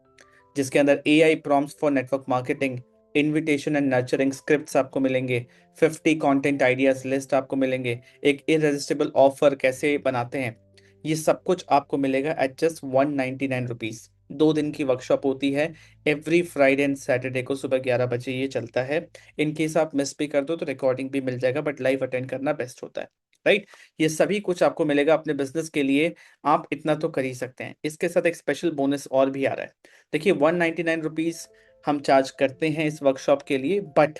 जिसके अंदर AI prompts for network marketing, invitation and nurturing scripts आपको मिलेंगे, 50 कंटेंट आइडियाज लिस्ट आपको मिलेंगे, एक इररेजिस्टिबल ऑफर कैसे बनाते हैं, ये सब कुछ आपको मिलेगा एट जस्ट 199 रुपीज। 2 दिन की वर्कशॉप होती है, एवरी फ्राइडे एंड सैटरडे को सुबह 11 बजे ये चलता है। इन केस आप मिस भी कर दो तो रिकॉर्डिंग भी मिल जाएगा, बट लाइव अटेंड करना बेस्ट होता है, राइट। ये सभी कुछ आपको मिलेगा अपने बिजनेस के लिए, आप इतना तो कर ही सकते हैं। इसके साथ एक स्पेशल बोनस और भी आ रहा है। देखिए, 199 रुपीज हम चार्ज करते हैं इस वर्कशॉप के लिए, but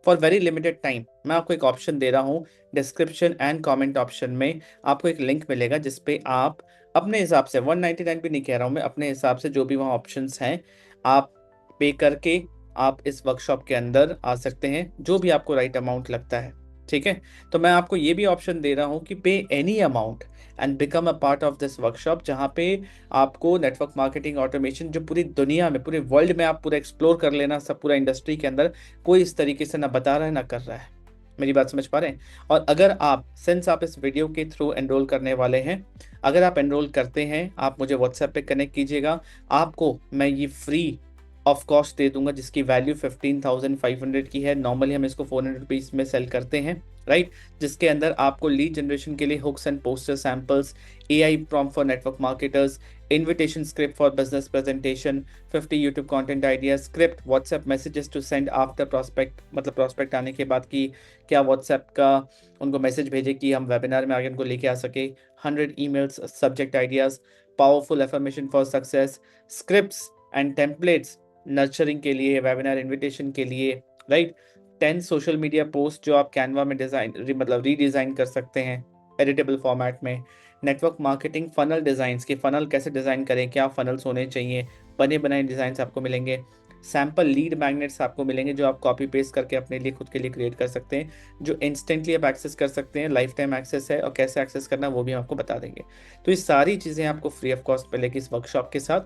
for very limited time मैं आपको एक ऑप्शन दे रहा हूँ। डिस्क्रिप्शन एंड कमेंट ऑप्शन में आपको एक लिंक मिलेगा, जिसपे आप अपने हिसाब से, 199 भी नहीं कह रहा हूँ मैं, अपने हिसाब से जो भी वहाँ ऑप्शंस हैं आप पे करके आप इस वर्कशॉप के अंदर आ सकते हैं, जो भी आपको राइट अमाउंट लगता है। ठीक है, तो मैं आपको ये भी ऑप्शन दे रहा हूँ कि पे any amount and become a part of this workshop, जहाँ पे आपको नेटवर्क मार्केटिंग ऑटोमेशन जो पूरी दुनिया में, पूरे वर्ल्ड में आप पूरा एक्सप्लोर कर लेना, सब पूरा इंडस्ट्री के अंदर कोई इस तरीके से ना बता रहा है ना कर रहा है। मेरी बात समझ पा रहे हैं? और अगर आप, सिंस आप इस वीडियो के थ्रू एनरोल करने वाले हैं, अगर आप एनरोल करते हैं, आप मुझे व्हाट्सएप पे कनेक्ट कीजिएगा। आपको मैं ये फ्री ऑफ कॉस्ट दे दूंगा, जिसकी वैल्यू 15,500 की है। नॉर्मली हम इसको 400 रुपीज में सेल करते हैं, राइट। जिसके अंदर आपको लीड जनरेशन के लिए hooks and poster samples, AI prompt for network marketers, invitation script for business presentation, 50 YouTube content idea, script, WhatsApp messages to send after prospect, मतलब प्रॉस्पेक्ट आने के बाद कि क्या व्हाट्सएप का उनको मैसेज भेजे कि हम वेबिनार में आगे उनको लेके आ सके, 100 emails, subject ideas, powerful affirmation for success, scripts and templates nurturing के लिए, वेबिनार इनविटेशन के लिए, राइट। 10 सोशल मीडिया पोस्ट जो आप कैनवा में डिजाइन मतलब रीडिजाइन कर सकते हैं एडिटेबल फॉर्मेट में। नेटवर्क मार्केटिंग फनल डिजाइंस के, फनल कैसे डिजाइन करें, क्या फनल्स होने चाहिए, बने बनाए डिजाइन आपको मिलेंगे। सैम्पल लीड मैग्नेट्स आपको मिलेंगे जो आप कॉपी पेस्ट करके अपने लिए, खुद के लिए क्रिएट कर सकते हैं, जो इंस्टेंटली आप एक्सेस कर सकते हैं, लाइफ टाइम एक्सेस है, और कैसे एक्सेस करना है वो भी हम आपको बता देंगे। तो ये सारी चीज़ें आपको फ्री ऑफ कॉस्ट मिलेगी इस वर्कशॉप के साथ,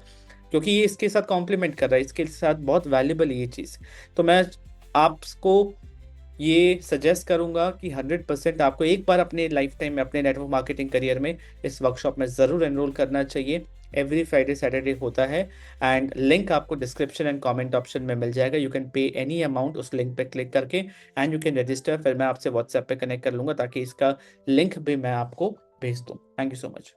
क्योंकि ये इसके साथ कॉम्प्लीमेंट कर रहा है, इसके साथ बहुत वैल्यूबल है ये चीज़। तो मैं आपको ये सजेस्ट करूंगा कि 100% आपको एक बार अपने लाइफ टाइम में, अपने नेटवर्क मार्केटिंग करियर में इस वर्कशॉप में ज़रूर एनरोल करना चाहिए। एवरी फ्राइडे सैटरडे होता है, एंड लिंक आपको डिस्क्रिप्शन एंड कमेंट ऑप्शन में मिल जाएगा। You can pay any amount उस लिंक पे क्लिक करके, एंड यू कैन रजिस्टर। फिर मैं आपसे व्हाट्सएप पे कनेक्ट कर लूंगा ताकि इसका लिंक भी मैं आपको भेज दूँ। Thank you so much.